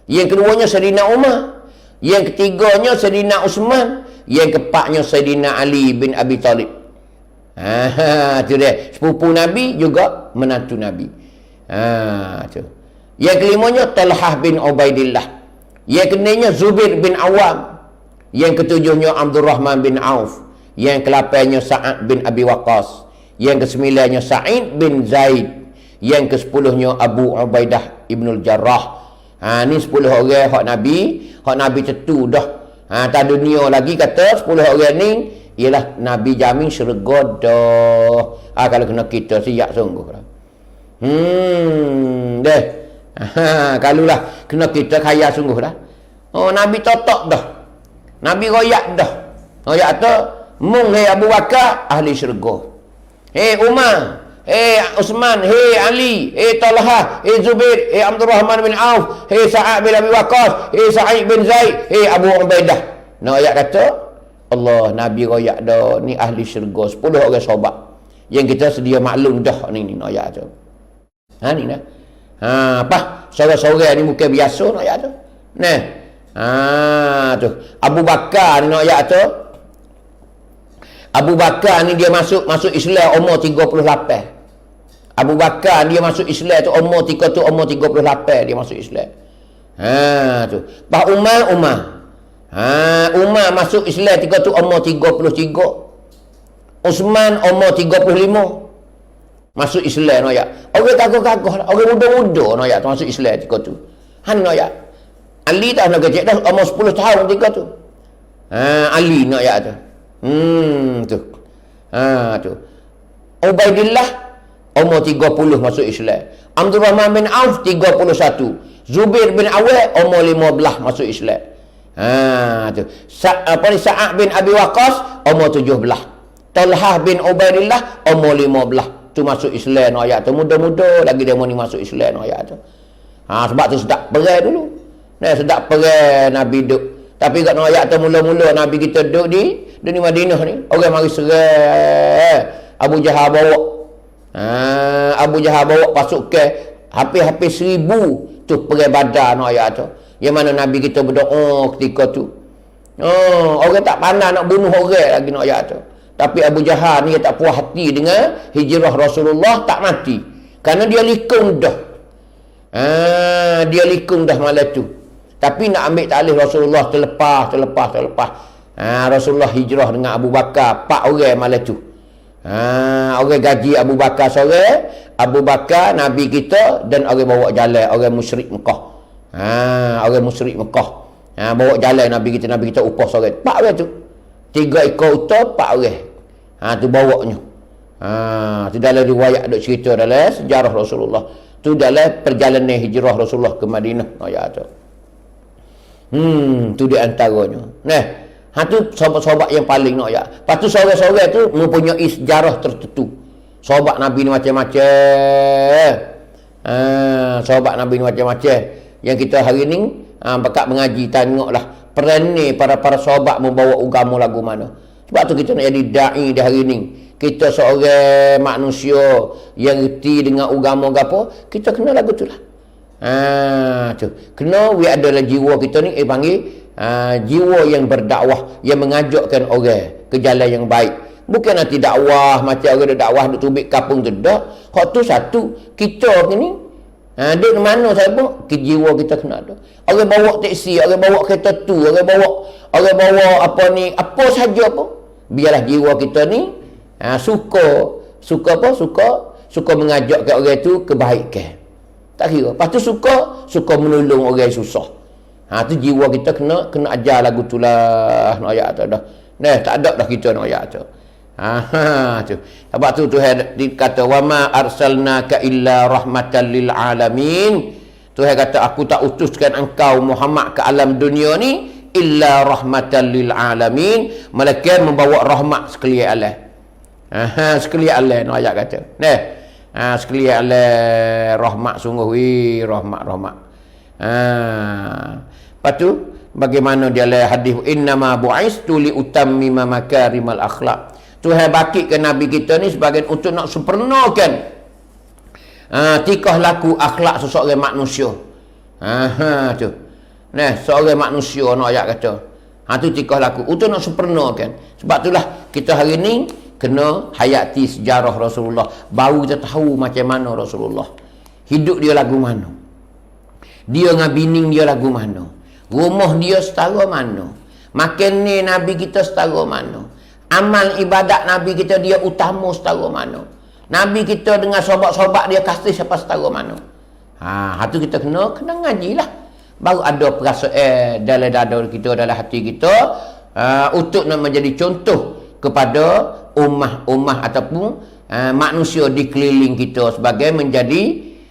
Yang keduanya Sayyidina Umar. Yang ketiganya Sayyidina Utsman. Yang keempatnya Sayyidina Ali bin Abi Talib. Tu dia. Sepupu Nabi juga menantu Nabi. Tu. Yang kelimanya Talhah bin Ubaidillah. Yang keenamnya Zubair bin Awam. Yang ketujuhnya Abdurrahman bin Auf. Yang ke-8-nya Sa'ad bin Abi Waqqas. Yang ke-9-nya Sa'id bin Zaid. Yang ke-10-nya Abu Ubaidah Ibnul Jarrah. Ni 10 orang hak Nabi tentu dah. Tak dunia lagi kata 10 orang ni ialah Nabi jamin syurga dah. Kalau kena kita siap sungguh lah. Deh. Kalulah kena kita kaya sungguh dah. Nabi totok dah. Nabi royak dah. Royak tu mung Abu Bakar ahli syurga. Umar, Uthman, Ali, Talha, Zubair, Abdul Rahman bin Auf, Sa'ad bin Abi Waqqas, Sa'id bin Zaid, Abu Ubaidah. Ayat kata Allah Nabi royak dah ni ahli syurga 10 orang sahabat. Yang kita sedia maklum dah ni ayat tu. Ni dah. Apa? Seorang-seorang ni bukan biasa ayat tu. Tu. Abu Bakar ni ayat tu. Abu Bakar ni dia masuk Islam umur 38. Abu Bakar dia masuk Islam tu umur 38 dia masuk Islam. Tu. Pak Umar. Umar masuk Islam tu umur 33. Uthman umur 35. Masuk Islam no ya. Orang kagoh-kagoh, orang muda-muda no ya tu masuk Islam tu. No ya. Ali tak nak kecil dah umur 10 tahun tu. Ali no ya tu. Tu. Tu. Ubaidillah umur 30 masuk Islam. Abdul Rahman bin Auf 31. Zubair bin Awal umur 15 masuk Islam. Tu. Sa'ad bin Abi Waqqas umur 17. Talha bin Ubaidillah umur 15. Tu masuk Islam ayat tu. Muda-muda lagi dia mau ni masuk Islam ayat tu. Sebab tu sedap perang dulu. Sedap perang Nabi duduk. Tapi kat ayat tu mula-mula Nabi kita duduk di Madinah ni. Orang mari serang. Abu Jahal bawa. Abu Jahal bawa pasukan hampir 1000 tu perang Badar ayat tu. Yang mana Nabi kita berdoa ketika tu. Orang tak pandai nak bunuh orang lagi ayat tu. Tapi Abu Jahal ni tak puas hati dengan hijrah Rasulullah, tak mati. Kerana dia likung dah. Dia likung dah malam tu. Tapi nak ambil talih Rasulullah terlepas. Rasulullah hijrah dengan Abu Bakar 4 orang malam tu. Orang gaji Abu Bakar seorang, Abu Bakar Nabi kita dan orang bawa jalan orang musyrik Mekah. Orang musyrik Mekah. Bawa jalan Nabi kita upah seorang. 4 orang tu. 3 ekor unta 4 orang. Tu bawanya. Tu dalam riwayat ada cerita dalam sejarah Rasulullah. Tu dalam perjalanan hijrah Rasulullah ke Madinah ayat tu. Tu di antaranya. Tu sahabat-sahabat yang paling nak ya. Lepas tu seorang-seorang tu mempunyai sejarah tertentu. Sahabat Nabi ni macam-macam. Sahabat Nabi ni macam-macam. Yang kita hari ni bakat mengaji tengoklah perangai para sahabat membawa agama lagu mana. Sebab tu kita nak jadi da'i di hari ni. Kita seorang manusia yang reti dengan agama apa, kita kena lagu tu lah. Tu. Kena adalah jiwa kita ni panggil jiwa yang berdakwah, yang mengajakkan orang ke jalan yang baik. Bukan nanti dakwah macam orang dakwah duk tubik kapung tu dak. Hak tu satu, kita ni duk mana siapa? Ke jiwa kita kena ada. Orang bawa teksi, orang bawa kereta tu, orang bawa apa saja apa. Biarlah jiwa kita ni suka mengajak ke orang tu kebaikan. Tak kira. Lepas tu suka menolong orang yang susah. Tu jiwa kita kena ajar lagu tu lah. Ayat tu dah. Tak ada dah kita ayat tu. Tu. Sebab tu Tuhan kata wa ma arsalnaka illa rahmatan lil alamin. Tuhan kata aku tak utuskan engkau Muhammad ke alam dunia ni illa rahmatan lil alamin, melainkan membawa rahmat sekalian alam. Sekalian alam ayat kata. Sekalian alam rahmat sungguh rahmat. Lepas tu bagaimana dia lah hadis innama bu'istu li utammima makarimal akhlak. Tuhan bakitkan Nabi kita ni sebagai untuk nak sempurnakan tikah laku akhlak seseorang manusia. Tu. Seorang manusia nak ayat kata. Tu tikah laku untuk nak sempurnakan. Sebab itulah kita hari ni kena hayati sejarah Rasulullah. Baru kita tahu macam mana Rasulullah. Hidup dia lagu mana. Dia dengan bini dia lagu mana. Rumah dia setara mana. Makan ni Nabi kita setara mana. Amal ibadat Nabi kita dia utama setara mana. Nabi kita dengan sobat-sobat dia kasih siapa setara mana. Hatu kita kena ngajilah. Baru ada perasaan dalam dada kita, dalam hati kita, untuk nak menjadi contoh kepada ummah ataupun manusia di keliling kita sebagai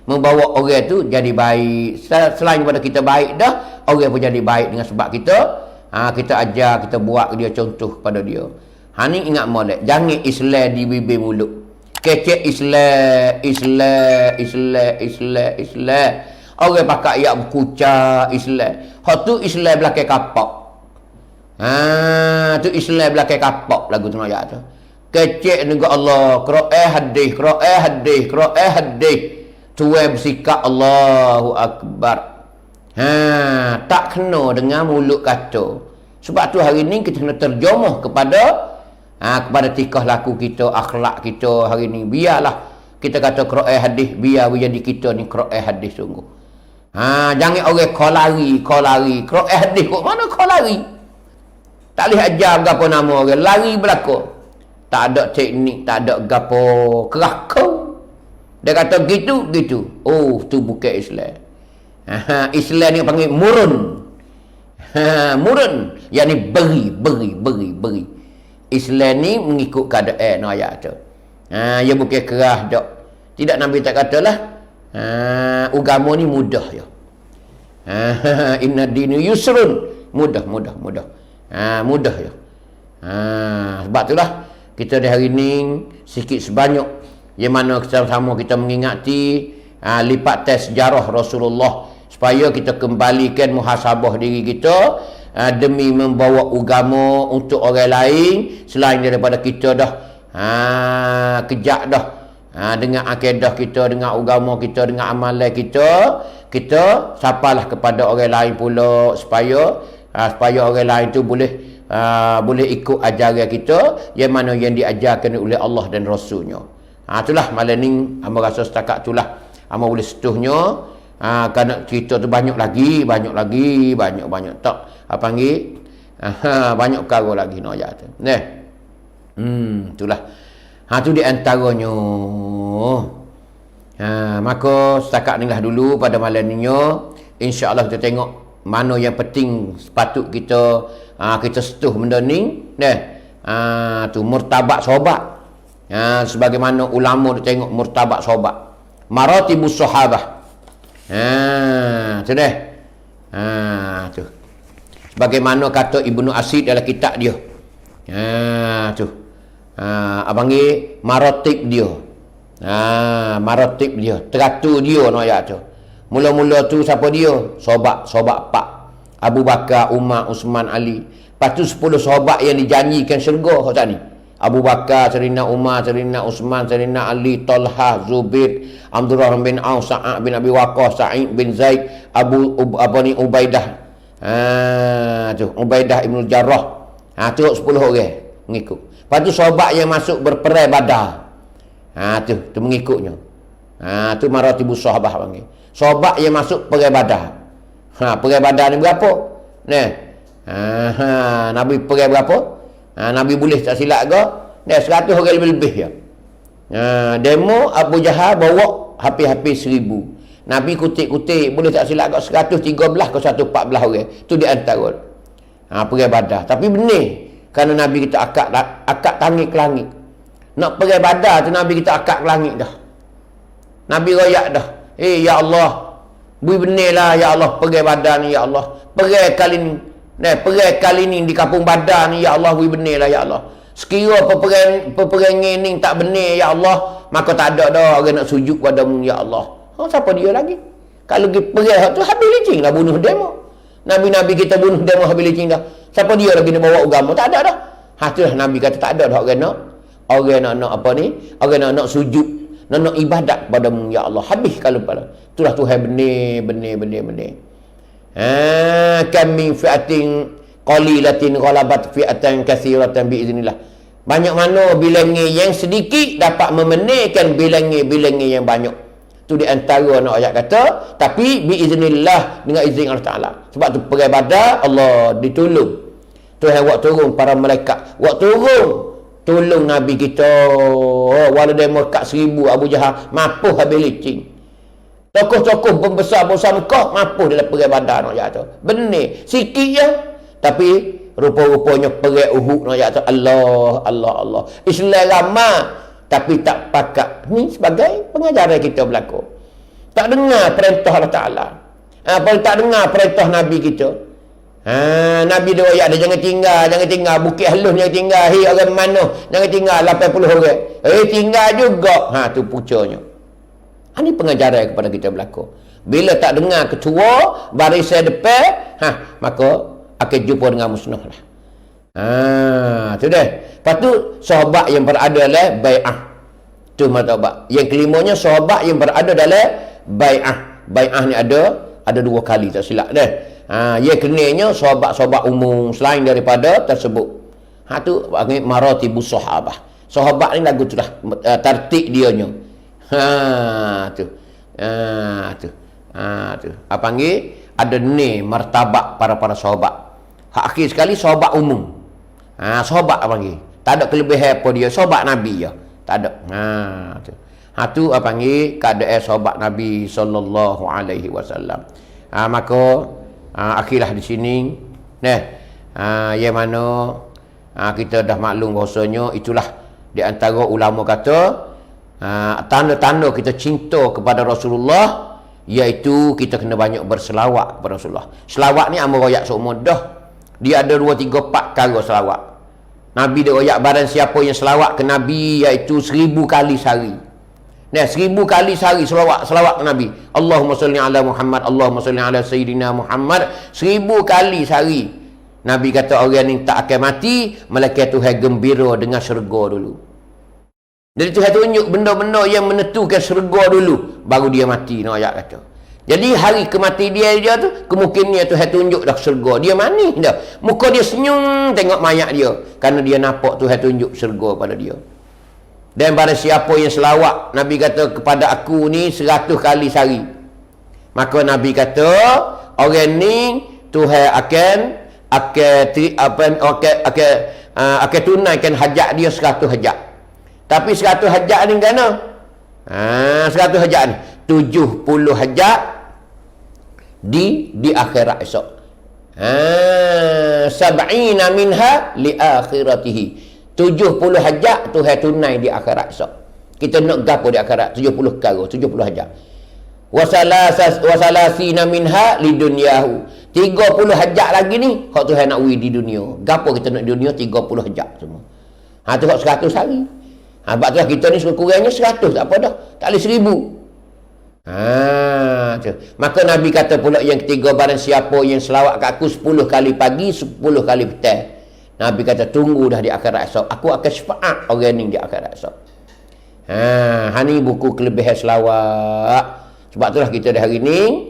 membawa orang tu jadi baik. Selain daripada kita baik dah, orang pun jadi baik dengan sebab kita ajar, kita buat dia contoh kepada dia. Ni ingat molek, jangan Islam di bibir mulut. Kecek Islam. Orang pakai ayat berkucak Islam. Hak tu Islam belakang kapak. Tu Islam belakang kapak lagu tu ayat tu. Kecek dengan Allah, Quran hadis. Tuai bersikap Allahu Akbar. Tak kena dengan mulut kata. Sebab tu hari ni kita kena terjemuh kepada tingkah laku kita, akhlak kita hari ni. Biarlah kita kata Quran hadis, biar jadi kita ni Quran hadis sungguh. Jangan orang kau lari. Quran hadis kok mana kau lari? Tak boleh ajar gapo nama orang, lari belakang. Tak ada teknik, tak ada gapo kerakau. Dia kata gitu. Oh, tu bukan Islam. Islam ni panggil murun. Murun, yakni beri. Islam ni mengikut keadaan ayat tu. Ia bukan kerah dak. Tidak, Nabi tak katalah agama ni mudah ya. Inna dinu yusrun, mudah. Mudah ya. Sebab itulah kita di hari ni sikit sebanyak yang mana sama-sama kita mengingati lipat tes sejarah Rasulullah supaya kita kembalikan muhasabah diri kita demi membawa agama untuk orang lain selain daripada kita dah kejak dah dengan akidah kita, dengan agama kita, dengan amalan kita sapalah kepada orang lain pula supaya orang lain tu boleh ikut ajaran kita yang mana yang diajarkan oleh Allah dan Rasulnya. Itulah malam ni hamba rasa setakat itulah hamba boleh setuhnya. Kerana cerita tu banyak lagi tak panggil banyak perkara lagi no ayat tu. Itulah. Tu di antaranya. Maka setakat inilah dulu pada malam ni. Insya-Allah kita tengok mana yang penting sepatut kita setuh benda ni. Tu murtabak sobat. Sebagaimana ulama dia tengok murtabak sobat. Maratibus sahabah. Tu dah. Tu. Sebagaimana kata Ibnu Asid dalam kitab dia. Tu. Abangi maratib dia. Maratib dia, teratur dia no ayat tu. Mula-mula tu siapa dia? Sahabat pak. Abu Bakar, Umar, Usman, Ali. Lepas tu 10 sahabat yang dijanjikan syurga hok tadi. Abu Bakar, Sayyidina Umar, Sayyidina Usman, Sayyidina Ali, Talha, Zubair, Abdurrahman bin Auf, Sa'ad bin Abi Waqqas, Sa'id bin Zaid, Ubaidah. Tu Ubaidah Ibn Jarrah. Tu 10 orang mengikut. Lepas tu sahabat yang masuk berperang Badar. Tu mengikutnya. Tu maratibus sahabah panggil. Sahabat yang masuk perang Badar. Perang Badar ni berapa? Nabi perang berapa? Nabi boleh tak silap ke? 100 orang lebih ya. Demo Abu Jahal bawa hampir-hampir 1000. Nabi kutip-kutip boleh tak silap ke 113 ke 114 orang. Tu di antara. Perang Badar. Tapi benar kerana Nabi kita akak tangik ke langit. Nak pergi Badar tu Nabi kita akak ke langit dah. Nabi royak dah. Ya Allah, bui benarlah ya Allah pergi Badar ni ya Allah. Pergi kali ni di kampung Badar ni ya Allah, bui benarlah ya Allah. Sekira peperangan ni tak benar ya Allah, maka tak ada dah orang nak sujud padamu ya Allah. Siapa dia lagi? Kalau pergi tu habis licin lah bunuh demo. Nabi-nabi kita bunuh demo habis licin dah. Siapa dia lagi nak bawa agama? Tak ada dah. Itulah Nabi kata tak ada dah orang nak apa ni? Orang nak sujud, nak ibadat padamu ya Allah. Habis kalau pada. Itulah Tuhan benar. Kam min fi'atin qalilatin ghalabat fi'atan katsiratan biiznillah. Banyak mana bilangan yang sedikit dapat memenangkan bilangan yang banyak. Tu di antara nak ayat kata, tapi biiznillah, dengan izin Allah Taala. Sebab tu perang Badar Allah ditolong. Tuhan buat turun para malaikat, buat turun tolong Nabi kita wala demo kat 1000 Abu Jahal mapuh habis licin. Tokoh-tokoh pembesar besar Mekah mapuh dalam perang Badar nak jatuh. Benih sikit je tapi rupa-rupanya perang Uhud nak jatuh. Allah. Islam ramai tapi tak pakat. Ni sebagai pengajaran kita berlaku. Tak dengar perintah Allah Ta'ala. Tak dengar perintah Nabi kita. Nabi dia ayat dia jangan tinggal Bukit Halus jangan tinggal. Hei orang mana jangan tinggal 80 orang. Tinggal juga. Tu pucanya. Ini pengajaran kepada kita berlaku. Bila tak dengar ketua barisan depan, maka akan jumpa dengan musnah lah. Tu dah. Lepas tu sahabat yang berada dalam bai'ah. Tu martabat. Yang kelimanya sahabat yang berada dalam bai'ah. Bai'ah ni ada 2 kali tak silap dah. Yang kenanya sahabat-sahabat umum selain daripada tersebut. Tu panggil maratibus sahabah. Sahabat ni lagu tu lah tertib dianya. Tu. Apa panggil ada ni martabat para sahabat. Akhir sekali sahabat umum. Sahabat apa panggil? Tak ada kelebihan apa dia, sahabat Nabi je. Tak ada. Tu apa panggil keadaan sahabat Nabi sallallahu alaihi wasallam. Maka akhirlah di sini yang mana kita dah maklum bahasanya itulah di antara ulama kata tanda-tanda kita cinta kepada Rasulullah iaitu kita kena banyak berselawat kepada Rasulullah. Selawat ni amal royak seumur dah. Dia ada 2, 3, 4 cara selawat. Nabi dia royak barang siapa yang selawat ke Nabi iaitu 1000 kali sehari. 1000 kali sehari selawat ke Nabi. Allahumma salli ala Muhammad, Allahumma salli ala Sayyidina Muhammad. 1000 kali sehari. Nabi kata orang yang tak akan mati, malaikat Tuhan gembira dengan syurga dulu. Jadi Tuhan tunjuk benda-benda yang menentukan syurga dulu, baru dia mati, nak ayat kata. Jadi hari kematian dia tu, kemungkinan Tuhan tunjuk dah syurga. Dia manis dah. Muka dia senyum tengok mayat dia. Kerana dia nampak Tuhan tunjuk syurga pada dia. Dan pada siapa yang selawat, Nabi kata kepada aku ni 100 kali sehari. Maka Nabi kata, orang ni Tuhan akan tunaikan hajat dia 100 hajat. Tapi 100 hajat ni kena 100 hajat ni 70 hajat di akhirat esok. Sab'ina minha li akhiratihi. 70 hajat Tuhan tunai di akhirat esok. Kita nak gapo di akhirat 70 perkara, 70 hajat. Wasalasina minha li dunyahu. 30 hajat lagi ni hak Tuhan nak wi di dunia. Gapo kita nak di dunia 30 hajat semua. Tu hak 100 hari. Sebab tu kita ni sekurang-kurangnya 100 tak apa dah. Tak boleh 1000. Tu. Maka Nabi kata pula yang ketiga, barang siapa yang selawat kat aku 10 kali pagi, 10 kali petang. Nabi kata tunggu dah di akhirat esok. Aku akan syafaat orang ni di akhirat esok. Ni buku kelebihan selawat. Sebab itulah kita dah hari ni.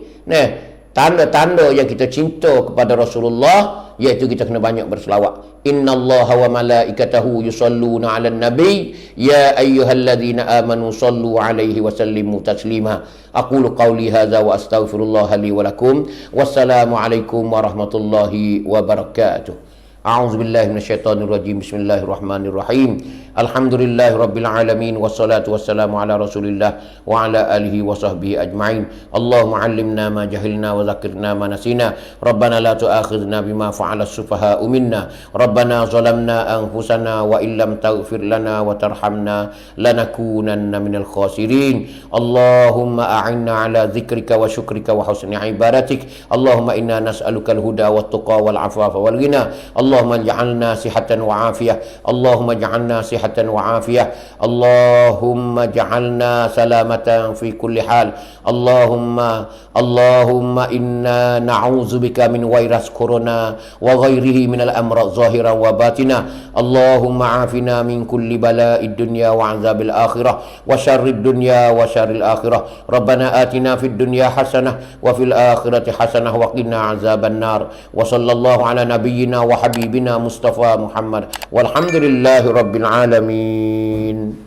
Tanda-tanda yang kita cinta kepada Rasulullah iaitu kita kena banyak berselawat. Innallaha wa malaikatahu yusalluna 'alan nabi ya ayyuhalladzina amanu sallu 'alaihi wa sallimu taslima. Aqulu qawli hadza wa astaghfirullah li wa lakum. Wassalamu alaikum warahmatullahi wabarakatuh. A'udzu billahi minasyaitonir rajim. Bismillahirrahmanirrahim. Alhamdulillahi rabbil alamin wassalatu wassalamu ala Rasulillah wa ala alihi wa sahbihi ajma'in. Allahumma 'allimna ma jahilna wa dzakkirna ma nasina. Rabbana la tu'akhidhna bima fa'ala as-sufaha'u minna. Rabbana zalamna anfusana wa illam taghfir lana wa tarhamna lanakunanna minal khasirin. Allahumma a'inna ala dzikrika wa syukrika wa husni ibadatik. Allahumma inna nas'aluka al-huda wat tuqa wal 'afafa wal ghina. Allahumma ij'alna sihatan wa afiyah. Allahumma ij'alna sihatan wa afiyah. Allahumma ij'alna salamatan fi kulli hal. Allahumma inna na'udzubika min virus corona wa ghairihi min al-amrad zahiran wa batina. Allahumma afina min kulli bala'id dunya wa 'adzabil akhirah wa syarrid dunya wa syarril akhirah. Rabbana atina fid dunya hasanah wa fil akhirati hasanah wa qina 'adzaban nar. Wa sallallahu ala nabiyyina wa habibina Mustafa Muhammad walhamdulillahi rabbil alamin.